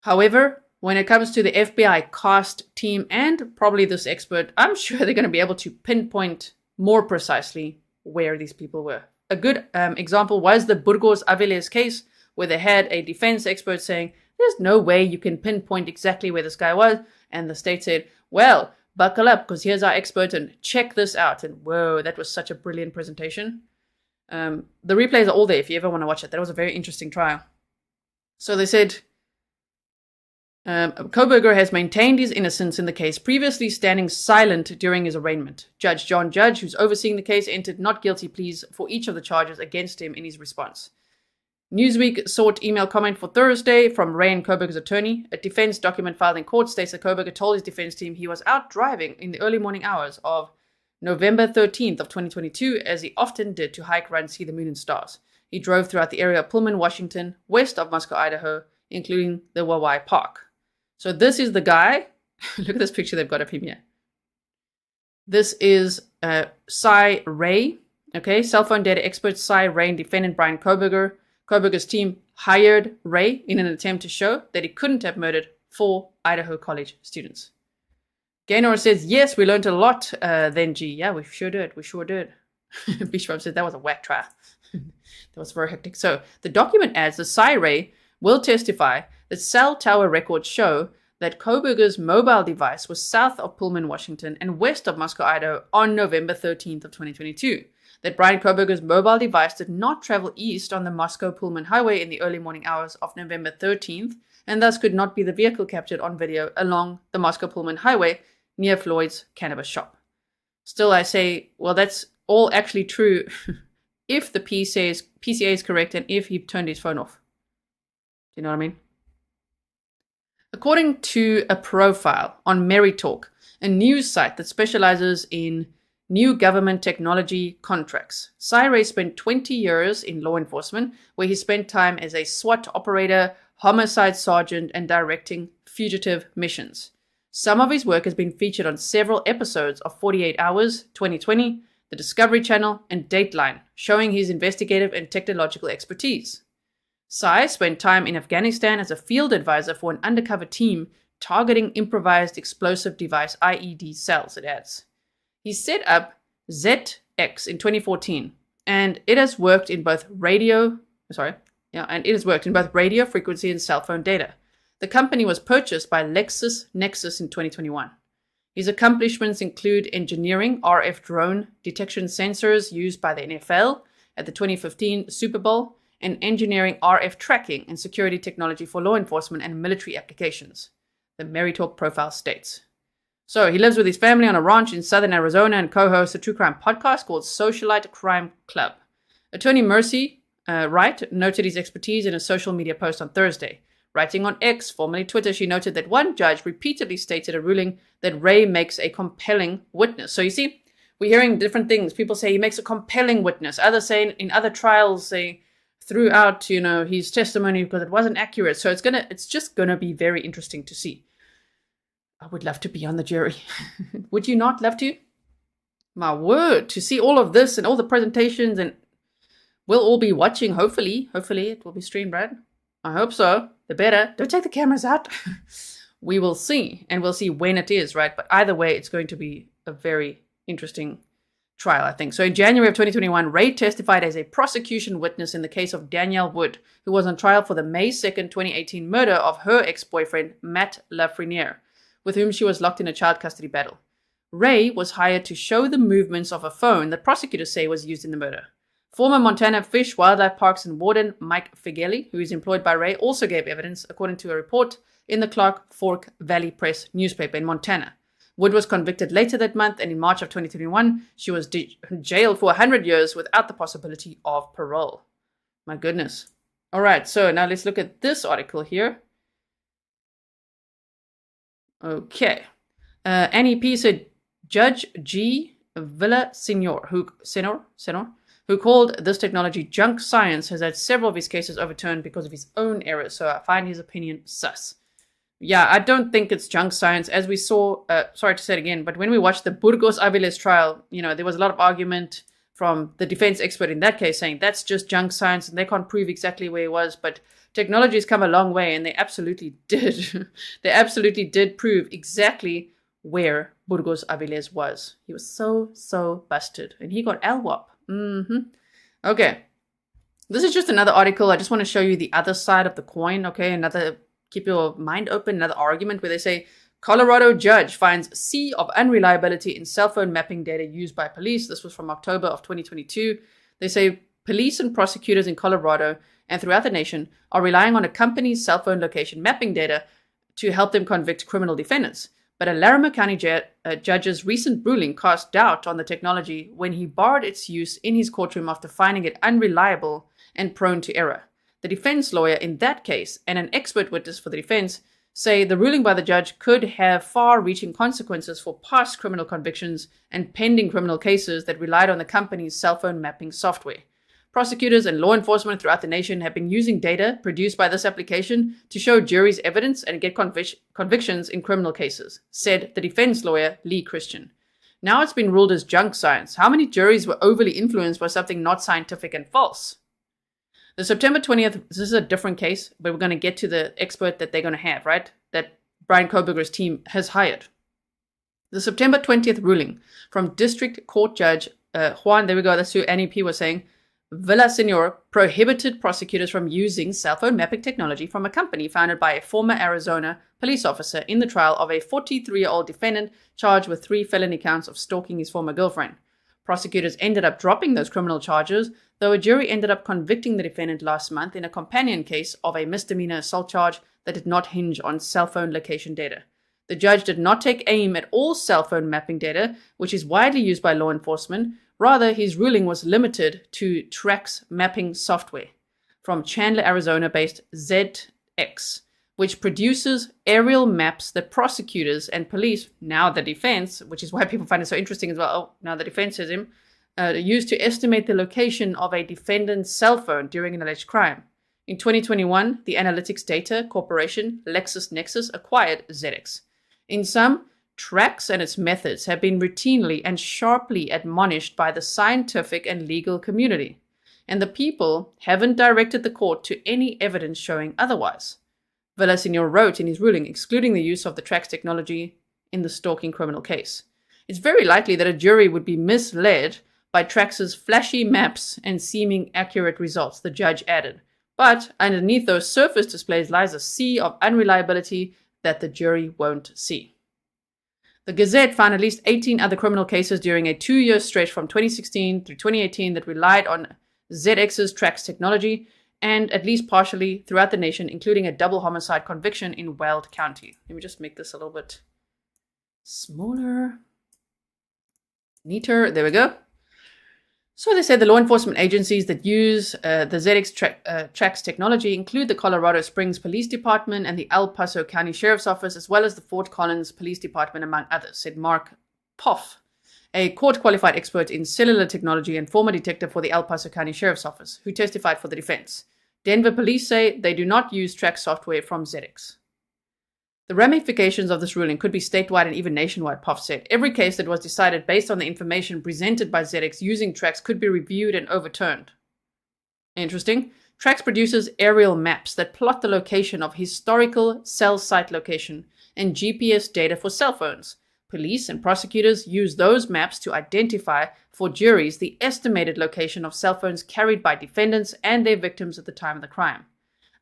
However, when it comes to the FBI CAST team and probably this expert, I'm sure they're going to be able to pinpoint more precisely where these people were. A good example was the Burgos Aviles case, where they had a defense expert saying, there's no way you can pinpoint exactly where this guy was. And the state said, well, buckle up because here's our expert and check this out. And whoa, that was such a brilliant presentation. The replays are all there if you ever want to watch it. That was a very interesting trial. So they said, Kohberger has maintained his innocence in the case, previously standing silent during his arraignment. Judge John Judge, who's overseeing the case, entered not guilty pleas for each of the charges against him in his response. Newsweek sought email comment for Thursday from Bryan Kohberger's attorney. A defense document filed in court states that Kohberger told his defense team he was out driving in the early morning hours of November 13th of 2022, as he often did to hike, run, see the moon and stars. He drove throughout the area of Pullman, Washington, west of Moscow, Idaho, including the Wawai Park. So this is the guy. Look at this picture they've got of him here. This is Cy Ray. Okay, cell phone data expert Cy Ray and defendant Bryan Kohberger. Kohberger's team hired Ray in an attempt to show that he couldn't have murdered 4 Idaho college students. Gaynor says, yes, we learned a lot then, G. Yeah, we sure did. We sure did. Bishop said that was a whack trial. That was very hectic. So the document adds that Cy Ray will testify that cell tower records show that Kohberger's mobile device was south of Pullman, Washington, and west of Moscow, Idaho on November 13th of 2022. That Bryan Kohberger's mobile device did not travel east on the Moscow-Pullman highway in the early morning hours of November 13th, and thus could not be the vehicle captured on video along the Moscow-Pullman highway near Floyd's cannabis shop. Still, I say, well, that's all actually true if the PCA is correct and if he turned his phone off. Do you know what I mean? According to a profile on Merry Talk, a news site that specializes in new government technology contracts, Cy Ray spent 20 years in law enforcement, where he spent time as a SWAT operator, homicide sergeant, and directing fugitive missions. Some of his work has been featured on several episodes of 48 Hours, 2020, the Discovery Channel, and Dateline, showing his investigative and technological expertise. Cy spent time in Afghanistan as a field advisor for an undercover team targeting improvised explosive device IED cells, it adds. He set up ZX in 2014, and it has worked in both radio frequency and cell phone data. The company was purchased by LexisNexis in 2021. His accomplishments include engineering RF drone detection sensors used by the NFL at the 2015 Super Bowl, and engineering RF tracking and security technology for law enforcement and military applications, the Merry Talk profile states. So he lives with his family on a ranch in southern Arizona and co-hosts a true crime podcast called Socialite Crime Club. Attorney Mercy Wright noted his expertise in a social media post on Thursday. Writing on X, formerly Twitter, she noted that one judge repeatedly stated a ruling that Ray makes a compelling witness. So you see, we're hearing different things. People say he makes a compelling witness. Others say in other trials they threw out, his testimony because it wasn't accurate. So it's just gonna be very interesting to see. I would love to be on the jury. Would you not love to? My word, to see all of this and all the presentations, and we'll all be watching, hopefully. Hopefully it will be streamed, right? I hope so. The better. Don't take the cameras out. We will see, and we'll see when it is, right? But either way, it's going to be a very interesting trial, I think. So in January of 2021, Ray testified as a prosecution witness in the case of Danielle Wood, who was on trial for the May 2nd, 2018 murder of her ex-boyfriend, Matt Lafreniere, with whom she was locked in a child custody battle. Ray was hired to show the movements of a phone that prosecutors say was used in the murder. Former Montana Fish, Wildlife Parks and Warden Mike Figeli, who is employed by Ray, also gave evidence, according to a report in the Clark Fork Valley Press newspaper in Montana. Wood was convicted later that month, and in March of 2021, she was jailed for 100 years without the possibility of parole. My goodness. All right, so now let's look at this article here. Okay. Annie P. said Judge G. Villasenor, who called this technology junk science, has had several of his cases overturned because of his own errors, so I find his opinion sus. Yeah, I don't think it's junk science. As we saw, sorry to say it again, but when we watched the Burgos Aviles trial, there was a lot of argument from the defense expert in that case saying that's just junk science and they can't prove exactly where he was, but technology has come a long way and they absolutely did. They absolutely did prove exactly where Burgos Aviles was. He was so busted, and he got LWAP. Okay. This is just another article. I just want to show you the other side of the coin, okay? Keep your mind open, another argument where they say Colorado judge finds sea of unreliability in cell phone mapping data used by police. This was from October of 2022. They say police and prosecutors in Colorado and throughout the nation are relying on a company's cell phone location mapping data to help them convict criminal defendants. But a Latah County judge's recent ruling cast doubt on the technology when he barred its use in his courtroom after finding it unreliable and prone to error. The defense lawyer in that case and an expert witness for the defense say the ruling by the judge could have far-reaching consequences for past criminal convictions and pending criminal cases that relied on the company's cell phone mapping software. Prosecutors and law enforcement throughout the nation have been using data produced by this application to show juries evidence and get convictions in criminal cases, said the defense lawyer Lee Christian. Now it's been ruled as junk science. How many juries were overly influenced by something not scientific and false? The September 20th, this is a different case, but we're going to get to the expert that they're going to have, right? That Bryan Kohberger's team has hired. The September 20th ruling from District Court Judge Juan, there we go, that's who Annie P was saying, Villaseñor prohibited prosecutors from using cell phone mapping technology from a company founded by a former Arizona police officer in the trial of a 43-year-old defendant charged with 3 felony counts of stalking his former girlfriend. Prosecutors ended up dropping those criminal charges, though a jury ended up convicting the defendant last month in a companion case of a misdemeanor assault charge that did not hinge on cell phone location data. The judge did not take aim at all cell phone mapping data, which is widely used by law enforcement. Rather, his ruling was limited to tracks mapping software from Chandler, Arizona-based ZX, which produces aerial maps that prosecutors and police, now the defense, which is why people find it so interesting as well, now the defense is him, used to estimate the location of a defendant's cell phone during an alleged crime. In 2021, the analytics data corporation LexisNexis acquired ZX. In sum, Tracks and its methods have been routinely and sharply admonished by the scientific and legal community, and the people haven't directed the court to any evidence showing otherwise. Villaseñor wrote in his ruling excluding the use of the Tracks technology in the stalking criminal case. It's very likely that a jury would be misled by Tracks's flashy maps and seeming accurate results, the judge added. But underneath those surface displays lies a sea of unreliability that the jury won't see. The Gazette found at least 18 other criminal cases during a 2-year stretch from 2016 through 2018 that relied on ZX's Tracks technology, and at least partially throughout the nation, including a double homicide conviction in Weld County. Let me just make this a little bit smaller, neater. There we go. So they said the law enforcement agencies that use the ZX Tracks technology include the Colorado Springs Police Department and the El Paso County Sheriff's Office, as well as the Fort Collins Police Department, among others, said Mark Poff, a court-qualified expert in cellular technology and former detective for the El Paso County Sheriff's Office, who testified for the defense. Denver police say they do not use Tracks software from ZX. The ramifications of this ruling could be statewide and even nationwide, Poff said. Every case that was decided based on the information presented by ZX using Tracks could be reviewed and overturned. Interesting. Tracks produces aerial maps that plot the location of historical cell site location and GPS data for cell phones. Police and prosecutors use those maps to identify for juries the estimated location of cell phones carried by defendants and their victims at the time of the crime.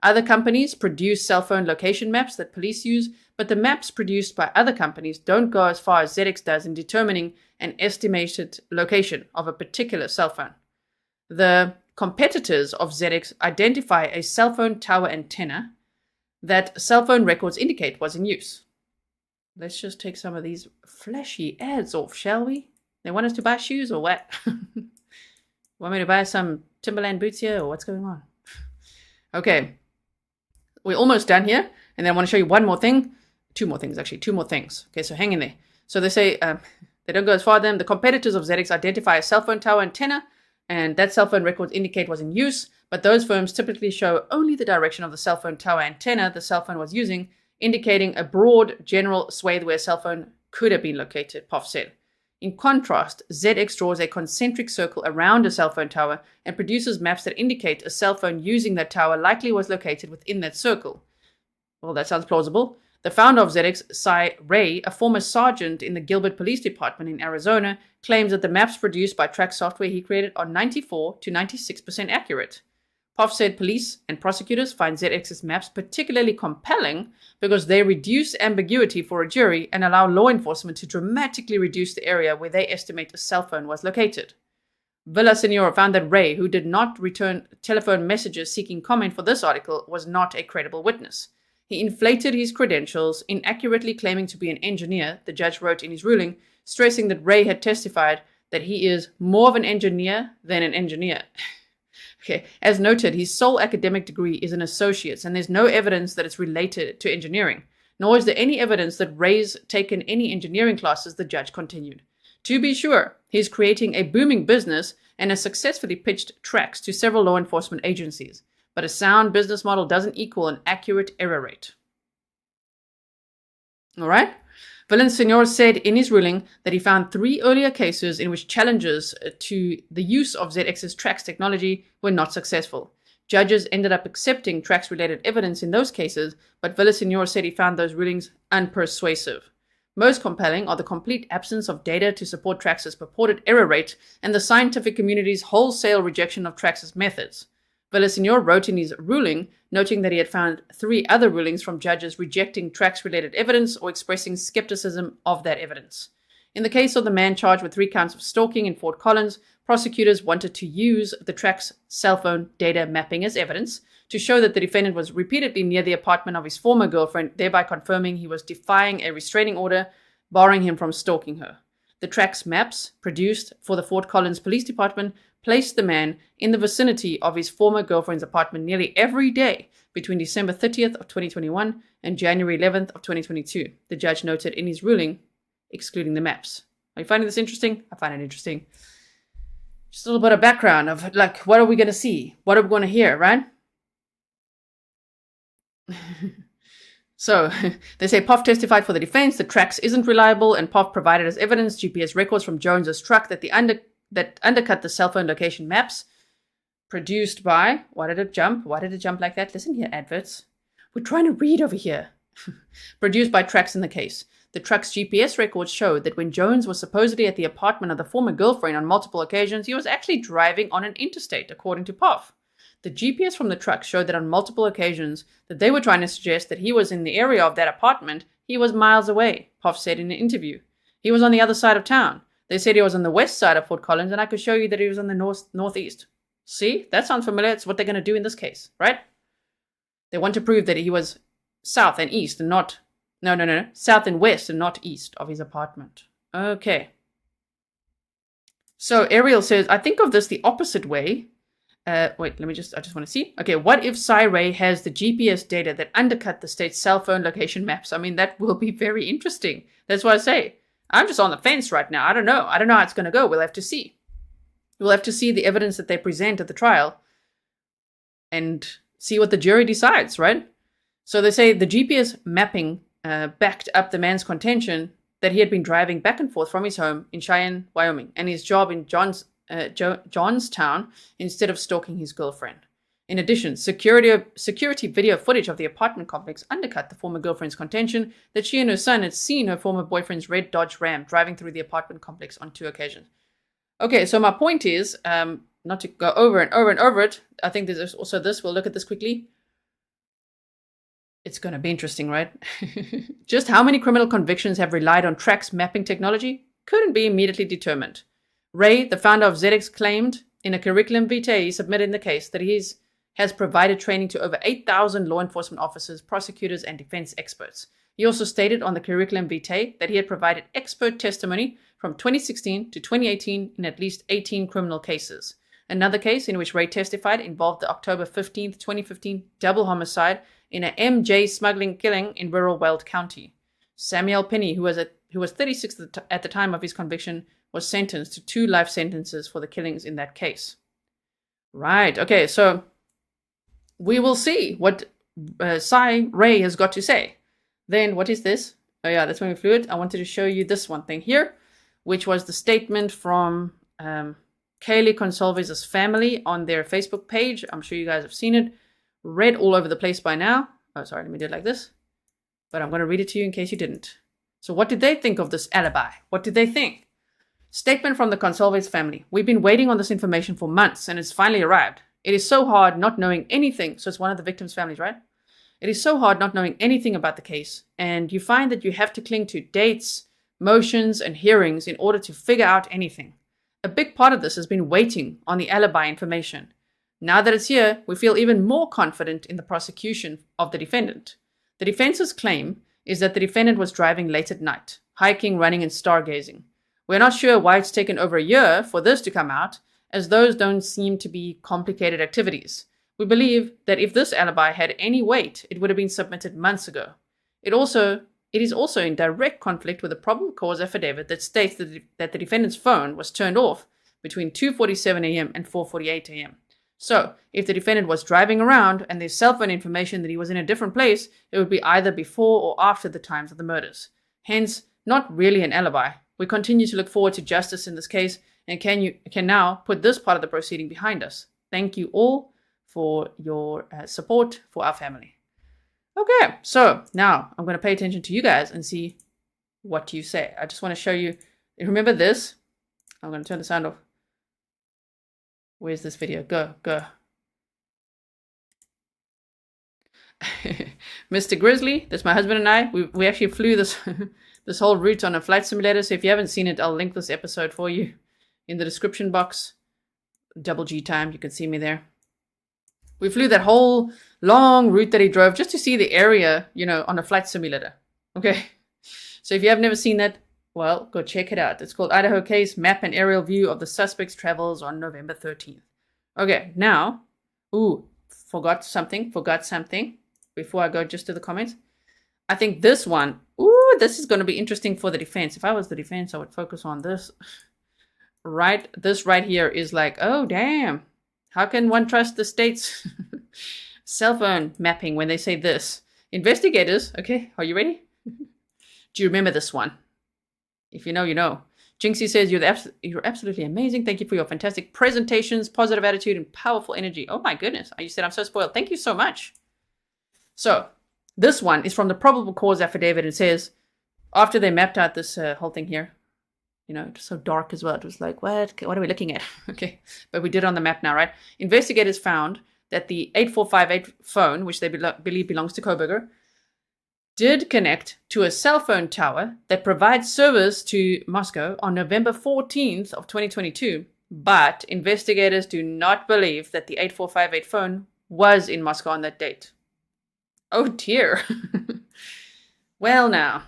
Other companies produce cell phone location maps that police use, but the maps produced by other companies don't go as far as ZX does in determining an estimated location of a particular cell phone. The competitors of ZX identify a cell phone tower antenna that cell phone records indicate was in use. Let's just take some of these flashy ads off, shall we? They want us to buy shoes or what? Want me to buy some Timberland boots here or what's going on? Okay. We're almost done here, and then I want to show you one more thing. Two more things. Okay, so hang in there. So they say they don't go as far as them. The competitors of ZX identify a cell phone tower antenna, and that cell phone records indicate was in use, but those firms typically show only the direction of the cell phone tower antenna the cell phone was using, indicating a broad general swathe where a cell phone could have been located, Poff said. In contrast, ZX draws a concentric circle around a cell phone tower and produces maps that indicate a cell phone using that tower likely was located within that circle. Well, that sounds plausible. The founder of ZX, Cy Ray, a former sergeant in the Gilbert Police Department in Arizona, claims that the maps produced by Tracks software he created are 94 to 96% accurate. Poff said police and prosecutors find ZX's maps particularly compelling because they reduce ambiguity for a jury and allow law enforcement to dramatically reduce the area where they estimate a cell phone was located. Villaseñor found that Ray, who did not return telephone messages seeking comment for this article, was not a credible witness. He inflated his credentials, inaccurately claiming to be an engineer, the judge wrote in his ruling, stressing that Ray had testified that he is more of an engineer than an engineer. Okay. As noted, his sole academic degree is an associate's, and there's no evidence that it's related to engineering. Nor is there any evidence that Ray's taken any engineering classes, the judge continued. To be sure, he's creating a booming business and has successfully pitched tracks to several law enforcement agencies. But a sound business model doesn't equal an accurate error rate. All right? Villaseñor said in his ruling that he found 3 earlier cases in which challenges to the use of ZX's tracks technology were not successful. Judges ended up accepting tracks-related evidence in those cases, but Villaseñor said he found those rulings unpersuasive. Most compelling are the complete absence of data to support Trax's purported error rate and the scientific community's wholesale rejection of Trax's methods. Villaseñor wrote in his ruling, noting that he had found 3 other rulings from judges rejecting Trax-related evidence or expressing skepticism of that evidence. In the case of the man charged with 3 counts of stalking in Fort Collins, prosecutors wanted to use the Trax cell phone data mapping as evidence to show that the defendant was repeatedly near the apartment of his former girlfriend, thereby confirming he was defying a restraining order, barring him from stalking her. The Trax maps, produced for the Fort Collins Police Department, placed the man in the vicinity of his former girlfriend's apartment nearly every day between December 30th of 2021 and January 11th of 2022, the judge noted in his ruling, excluding the maps. Are you finding this interesting? I find it interesting. Just a little bit of background of, like, what are we going to see? What are we going to hear, right? So, they say Poff testified for the defense that Trax isn't reliable, and Poff provided as evidence GPS records from Jones's truck that undercut the cell phone location maps produced by... Why did it jump? Why did it jump like that? Listen here, adverts. We're trying to read over here. Produced by Trax in the case. The truck's GPS records showed that when Jones was supposedly at the apartment of the former girlfriend on multiple occasions, he was actually driving on an interstate, according to Poff. The GPS from the truck showed that on multiple occasions that they were trying to suggest that he was in the area of that apartment, he was miles away, Poff said in an interview. He was on the other side of town. They said he was on the west side of Fort Collins, and I could show you that he was on the northeast. See? That sounds familiar. It's what they're going to do in this case, right? They want to prove that he was south and east and not... No. South and west and not east of his apartment. Okay. So Ariel says, I think of this the opposite way. Wait, I just want to see. Okay, what if Cy Ray has the GPS data that undercut the state's cell phone location maps? I mean, that will be very interesting. That's what I say. I'm just on the fence right now. I don't know how it's going to go. We'll have to see. We'll have to see the evidence that they present at the trial and see what the jury decides, right? So they say the GPS mapping backed up the man's contention that he had been driving back and forth from his home in Cheyenne, Wyoming, and his job in Johnstown instead of stalking his girlfriend. In addition, security video footage of the apartment complex undercut the former girlfriend's contention that she and her son had seen her former boyfriend's red Dodge Ram driving through the apartment complex on 2 occasions. Okay, so my point is, not to go over and over it, I think there's also this, we'll look at this quickly. It's going to be interesting, right? Just how many criminal convictions have relied on Trax mapping technology couldn't be immediately determined. Ray, the founder of ZX, claimed in a curriculum vitae he submitted in the case that he has provided training to over 8,000 law enforcement officers, prosecutors, and defense experts. He also stated on the curriculum vitae that he had provided expert testimony from 2016 to 2018 in at least 18 criminal cases. Another case in which Ray testified involved the October 15, 2015 double homicide in an MJ smuggling killing in rural Weld County. Samuel Penny, who was 36 at the time of his conviction, was sentenced to 2 life sentences for the killings in that case. Right, okay, so we will see what Cy Ray has got to say. Then, what is this? Oh yeah, that's when we flew it. I wanted to show you this one thing here, which was the statement from Kaylee Goncalves' family on their Facebook page. I'm sure you guys have seen it. Read all over the place by now. Oh, sorry, let me do it like this. But I'm going to read it to you in case you didn't. So what did they think of this alibi? What did they think? Statement from the Goncalves family. We've been waiting on this information for months and it's finally arrived. It is so hard not knowing anything. So it's one of the victims' families, right? It is so hard not knowing anything about the case. And you find that you have to cling to dates, motions, and hearings in order to figure out anything. A big part of this has been waiting on the alibi information. Now that it's here, we feel even more confident in the prosecution of the defendant. The defense's claim is that the defendant was driving late at night, hiking, running, and stargazing. We're not sure why it's taken over a year for this to come out, as those don't seem to be complicated activities. We believe that if this alibi had any weight, it would have been submitted months ago. It is also in direct conflict with the probable cause affidavit that states that the defendant's phone was turned off between 2:47 a.m. and 4:48 a.m. So, if the defendant was driving around and there's cell phone information that he was in a different place, it would be either before or after the times of the murders. Hence, not really an alibi. We continue to look forward to justice in this case and can now put this part of the proceeding behind us. Thank you all for your support for our family. Okay, so now I'm going to pay attention to you guys and see what you say. I just want to show you. Remember this? I'm going to turn the sound off. Where's this video? Go. Mr. Grizzly, that's my husband and I. We actually flew this this whole route on a flight simulator. So if you haven't seen it, I'll link this episode for you in the description box. Double G time, you can see me there. We flew that whole long route that he drove just to see the area, on a flight simulator. Okay. So if you have never seen that, well, go check it out. It's called Idaho Case, Map and Aerial View of the Suspect's Travels on November 13th. Okay, now, forgot something before I go just to the comments. I think this one, this is going to be interesting for the defense. If I was the defense, I would focus on this. Right, this right here is like, oh, damn. How can one trust the state's cell phone mapping when they say this? Investigators, okay, are you ready? Do you remember this one? If you know, you know. Jinxie says, you're absolutely amazing. Thank you for your fantastic presentations, positive attitude, and powerful energy. Oh my goodness. You said I'm so spoiled. Thank you so much. So this one is from the probable cause affidavit. It says, after they mapped out this whole thing here, it was so dark as well. It was like, what are we looking at? Okay, but we did on the map now, right? Investigators found that the 8458 phone, which they believe belongs to Kohberger, did connect to a cell phone tower that provides service to Moscow on November 14th of 2022, but investigators do not believe that the 8458 phone was in Moscow on that date. Oh dear. Well now.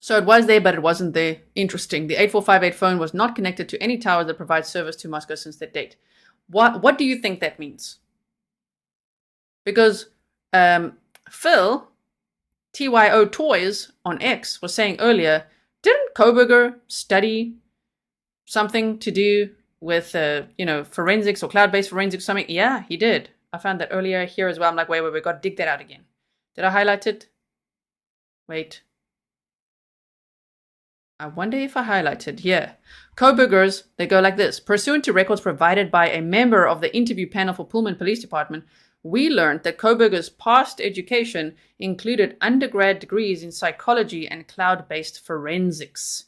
So it was there, but it wasn't there. Interesting. The 8458 phone was not connected to any tower that provides service to Moscow since that date. What do you think that means? Because Phil, TYO Toys on X, was saying earlier, didn't Kohberger study something to do with, forensics or cloud-based forensics or something? Yeah, he did. I found that earlier here as well. I'm like, wait, we got to dig that out again. Did I highlight it? Wait. I wonder if I highlighted. Yeah. Kohberger's, they go like this. Pursuant to records provided by a member of the interview panel for Pullman Police Department, we learned that Kohberger's past education included undergrad degrees in psychology and cloud-based forensics.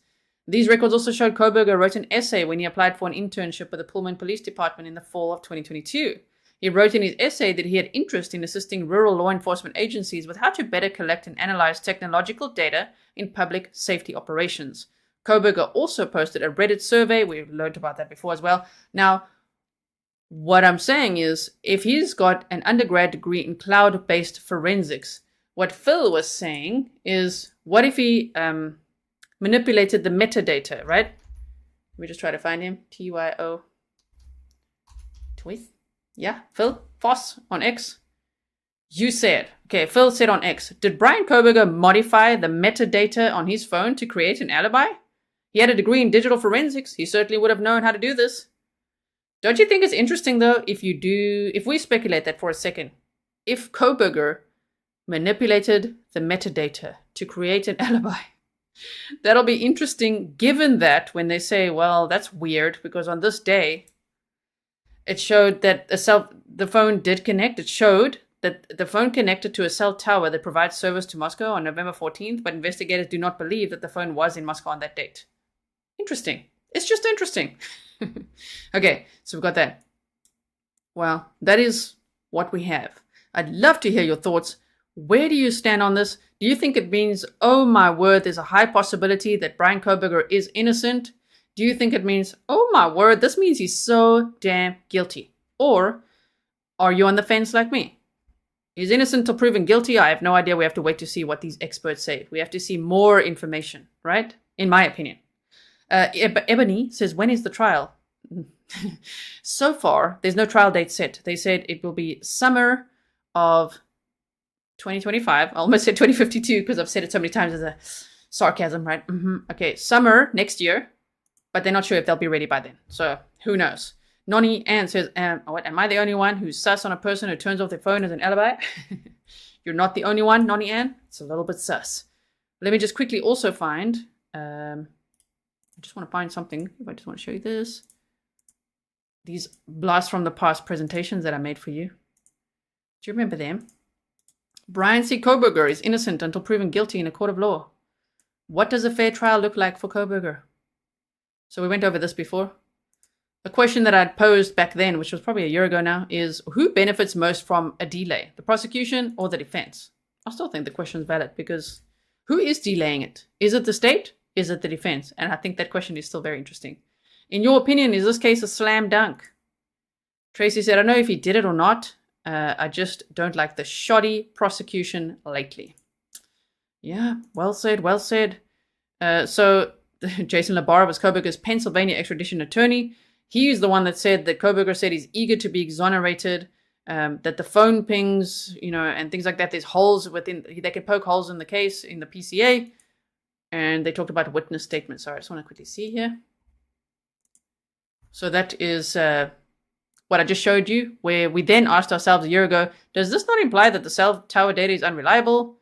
These records also showed Kohberger wrote an essay when he applied for an internship with the Pullman Police Department in the fall of 2022. He wrote in his essay that he had interest in assisting rural law enforcement agencies with how to better collect and analyze technological data in public safety operations. Kohberger also posted a Reddit survey. We've learned about that before as well. Now, what I'm saying is, if he's got an undergrad degree in cloud-based forensics, what Phil was saying is, what if he manipulated the metadata, right? Let me just try to find him. TYO. Twith? Yeah, Phil Foss on X. You said, okay, Phil said on X, did Bryan Kohberger modify the metadata on his phone to create an alibi? He had a degree in digital forensics. He certainly would have known how to do this. Don't you think it's interesting, though, if we speculate that for a second, if Kohberger manipulated the metadata to create an alibi? That'll be interesting, given that when they say, well, that's weird, because on this day, it showed that the phone did connect. It showed that the phone connected to a cell tower that provides service to Moscow on November 14th, but investigators do not believe that the phone was in Moscow on that date. Interesting. It's just interesting. Okay, so we've got that. Well, that is what we have. I'd love to hear your thoughts. Where do you stand on this? Do you think it means, oh my word, there's a high possibility that Bryan Kohberger is innocent? Do you think it means, oh my word, this means he's so damn guilty? Or are you on the fence like me? He's innocent till proven guilty. I have no idea. We have to wait to see what these experts say. We have to see more information, right? In my opinion. Ebony says, when is the trial? So far, there's no trial date set. They said it will be summer of 2025. I almost said 2052 because I've said it so many times as a sarcasm, right? Okay, summer next year, but they're not sure if they'll be ready by then. So who knows? Nonnie Ann says, what, am I the only one who's sus on a person who turns off their phone as an alibi? You're not the only one, Nonnie Ann. It's a little bit sus. Let me just quickly also find, I just want to find something. If I just want to show you this. These blast from the past presentations that I made for you. Do you remember them? Bryan C. Kohberger is innocent until proven guilty in a court of law. What does a fair trial look like for Kohberger? So we went over this before. A question that I'd posed back then, which was probably a year ago now, is who benefits most from a delay, the prosecution or the defense? I still think the question is valid because who is delaying it? Is it the state? Is it the defense? And I think that question is still very interesting. In your opinion, is this case a slam dunk? Tracy said, I don't know if he did it or not. I just don't like the shoddy prosecution lately. Yeah, well said, well said. So Jason Labarre was Kohberger's Pennsylvania extradition attorney. He is the one that said that Kohberger said he's eager to be exonerated, that the phone pings, and things like that, there's holes within, they could poke holes in the case, in the PCA. And they talked about witness statements. Sorry, I just want to quickly see here. So that is what I just showed you, where we then asked ourselves a year ago, does this not imply that the cell tower data is unreliable?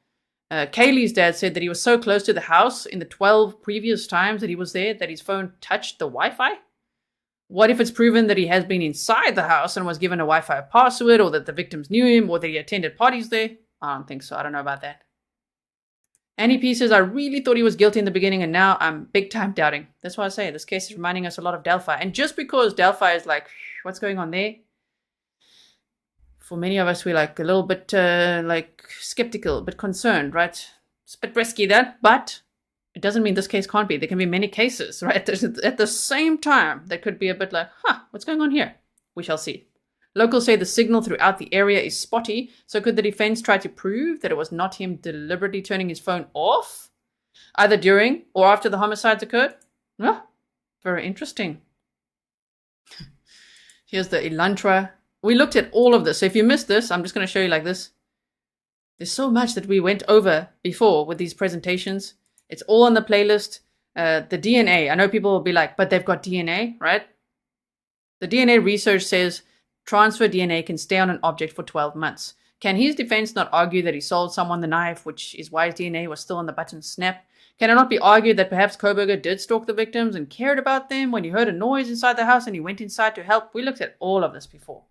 Kaylee's dad said that he was so close to the house in the 12 previous times that he was there that his phone touched the Wi-Fi. What if it's proven that he has been inside the house and was given a Wi-Fi password, or that the victims knew him, or that he attended parties there? I don't think so. I don't know about that. Annie P says, I really thought he was guilty in the beginning, and now I'm big time doubting. That's why I say this case is reminding us a lot of Delphi. And just because Delphi is like, what's going on there? For many of us, we're like a little bit skeptical, a bit concerned, right? It's a bit risky that, but it doesn't mean this case can't be. There can be many cases, right? At the same time, that could be a bit like, what's going on here? We shall see. Locals say the signal throughout the area is spotty, so could the defense try to prove that it was not him deliberately turning his phone off, either during or after the homicides occurred? Very interesting. Here's the Elantra. We looked at all of this, so if you missed this, I'm just going to show you like this. There's so much that we went over before with these presentations. It's all on the playlist. The DNA, I know people will be like, but they've got DNA, right? The DNA research says transfer DNA can stay on an object for 12 months. Can his defense not argue that he sold someone the knife, which is why his DNA was still on the button snap? Can it not be argued that perhaps Kohberger did stalk the victims and cared about them when he heard a noise inside the house and he went inside to help? We looked at all of this before.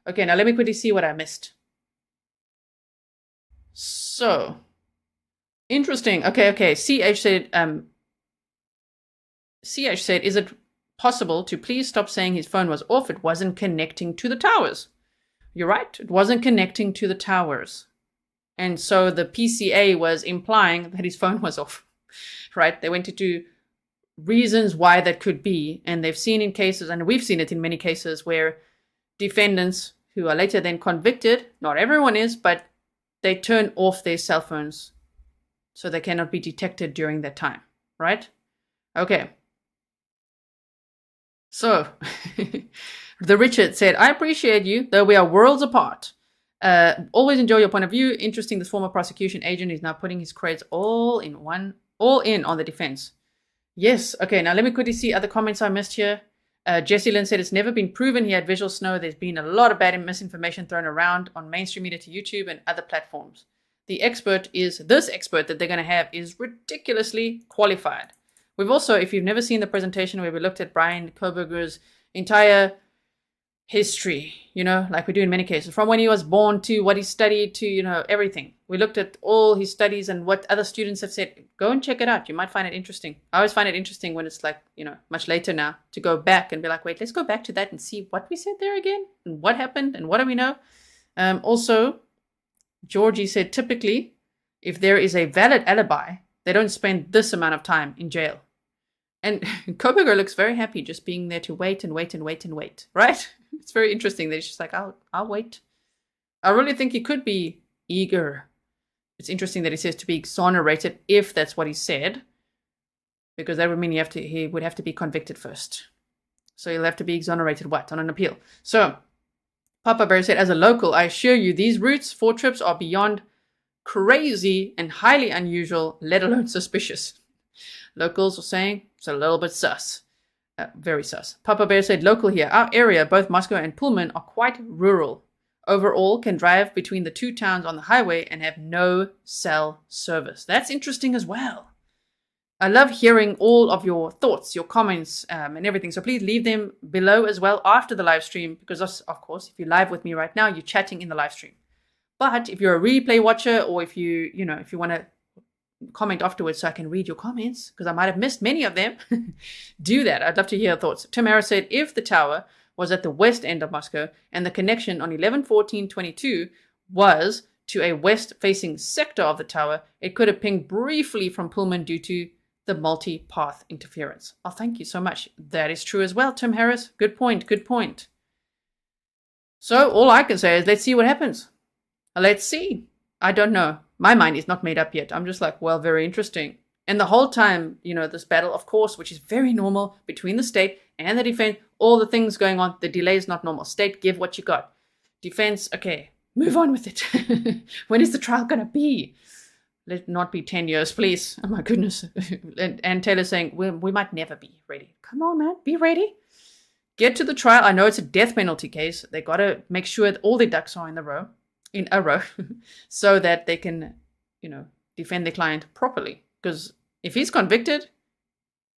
Okay, now let me quickly see what I missed. So, interesting. Okay. CH said, is it possible to please stop saying his phone was off? It wasn't connecting to the towers. You're right. It wasn't connecting to the towers. And so the PCA was implying that his phone was off, right? They went into reasons why that could be. And they've seen in cases, and we've seen it in many cases, where defendants who are later then convicted, not everyone is, but they turn off their cell phones so they cannot be detected during that time, right? Okay. So, the Richard said, I appreciate you, though we are worlds apart. Always enjoy your point of view. Interesting, this former prosecution agent is now putting his credits all in on the defense. Yes, okay, now let me quickly see other comments I missed here. Jesse Lynn said, it's never been proven he had visual snow. There's been a lot of bad misinformation thrown around on mainstream media to YouTube and other platforms. This expert that they're going to have is ridiculously qualified. We've also, if you've never seen the presentation where we looked at Bryan Kohberger's entire history, like we do in many cases, from when he was born to what he studied to, everything. We looked at all his studies and what other students have said. Go and check it out. You might find it interesting. I always find it interesting when it's like, much later now to go back and be like, wait, let's go back to that and see what we said there again and what happened and what do we know. Also, Georgie said typically if there is a valid alibi, they don't spend this amount of time in jail. And Kohberger looks very happy just being there to wait and wait and wait and wait, right? It's very interesting that he's just like, I'll wait. I really think he could be eager. It's interesting that he says to be exonerated if that's what he said, because that would mean he would have to be convicted first. So he'll have to be exonerated on an appeal. So Papa Bear said, as a local, I assure you these routes for trips are beyond crazy and highly unusual, let alone suspicious. Locals are saying it's a little bit sus. Very sus. Papa Bear said, local here. Our area, both Moscow and Pullman, are quite rural. Overall, can drive between the two towns on the highway and have no cell service. That's interesting as well. I love hearing all of your thoughts, your comments, and everything. So please leave them below as well after the live stream, because of course, if you're live with me right now, you're chatting in the live stream. But if you're a replay watcher, or if you want to comment afterwards so I can read your comments, because I might have missed many of them, do that. I'd love to hear your thoughts. Tim Harris said, if the tower was at the west end of Moscow and the connection on 11/14/22 was to a west-facing sector of the tower, it could have pinged briefly from Pullman due to the multi-path interference. Oh, thank you so much. That is true as well, Tim Harris. Good point, good point. So all I can say is let's see what happens. Let's see. I don't know. My mind is not made up yet. I'm just like, well, very interesting. And the whole time, this battle, of course, which is very normal between the state and the defense, all the things going on, the delay is not normal. State, give what you got. Defense, okay, move on with it. When is the trial going to be? Let it not be 10 years, please. Oh, my goodness. And Taylor's saying, we might never be ready. Come on, man, be ready. Get to the trial. I know it's a death penalty case. They got to make sure that all the ducks are in a row, so that they can, defend their client properly. Because if he's convicted,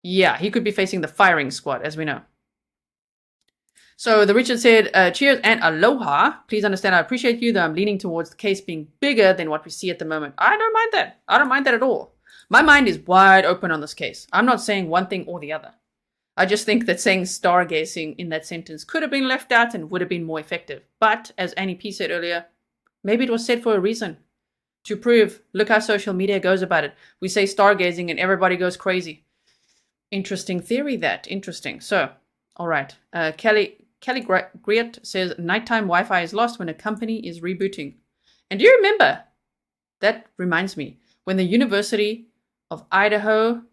yeah, he could be facing the firing squad, as we know. So the Richard said, cheers and aloha. Please understand, I appreciate you, though I'm leaning towards the case being bigger than what we see at the moment. I don't mind that. I don't mind that at all. My mind is wide open on this case. I'm not saying one thing or the other. I just think that saying stargazing in that sentence could have been left out and would have been more effective. But as Annie P said earlier, maybe it was said for a reason. To prove, look how social media goes about it. We say stargazing and everybody goes crazy. Interesting theory that. Interesting. So, all right. Kelly Griet says, nighttime Wi-Fi is lost when a company is rebooting. And do you remember? That reminds me. When the University of Idaho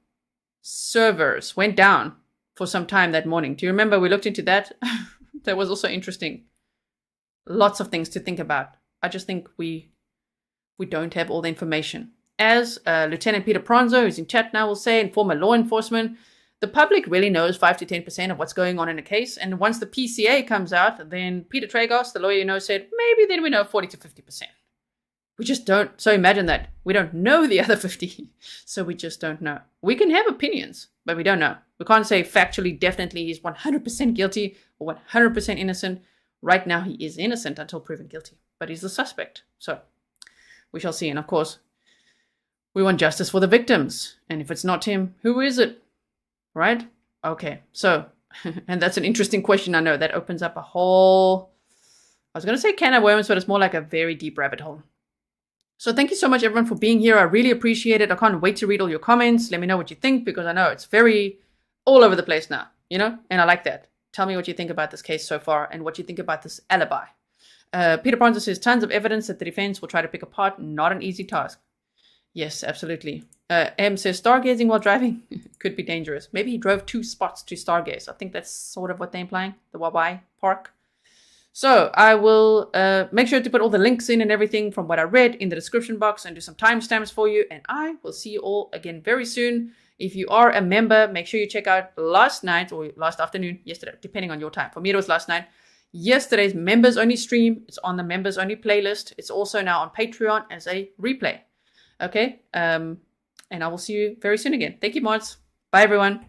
servers went down for some time that morning. Do you remember we looked into that? That was also interesting. Lots of things to think about. I just think we don't have all the information. As Lieutenant Peter Pronzo, who's in chat now, will say, in former law enforcement, the public really knows 5 to 10% of what's going on in a case. And once the PCA comes out, then Peter Tragos, the lawyer said, maybe then we know 40 to 50%. We just don't. So imagine that. We don't know the other 50. So we just don't know. We can have opinions, but we don't know. We can't say factually, definitely he's 100% guilty or 100% innocent. Right now, he is innocent until proven guilty. But he's the suspect. So we shall see. And of course, we want justice for the victims. And if it's not him, who is it? Right? Okay. So, and that's an interesting question. I know that opens up a whole, I was going to say can of worms, but it's more like a very deep rabbit hole. So thank you so much, everyone, for being here. I really appreciate it. I can't wait to read all your comments. Let me know what you think, because I know it's very all over the place now, and I like that. Tell me what you think about this case so far and what you think about this alibi. Peter Ponzo says, tons of evidence that the defense will try to pick apart. Not an easy task. Yes, absolutely. M says, stargazing while driving could be dangerous. Maybe he drove 2 spots to stargaze. I think that's sort of what they're implying, the Wabai Park. So I will make sure to put all the links in and everything from what I read in the description box and do some timestamps for you. And I will see you all again very soon. If you are a member, make sure you check out last night or last afternoon, yesterday, depending on your time. For me, it was last night. Yesterday's members only stream. It's on the members only playlist. It's also now on Patreon as a replay. Okay. And I will see you very soon again. Thank you, mods. Bye, everyone.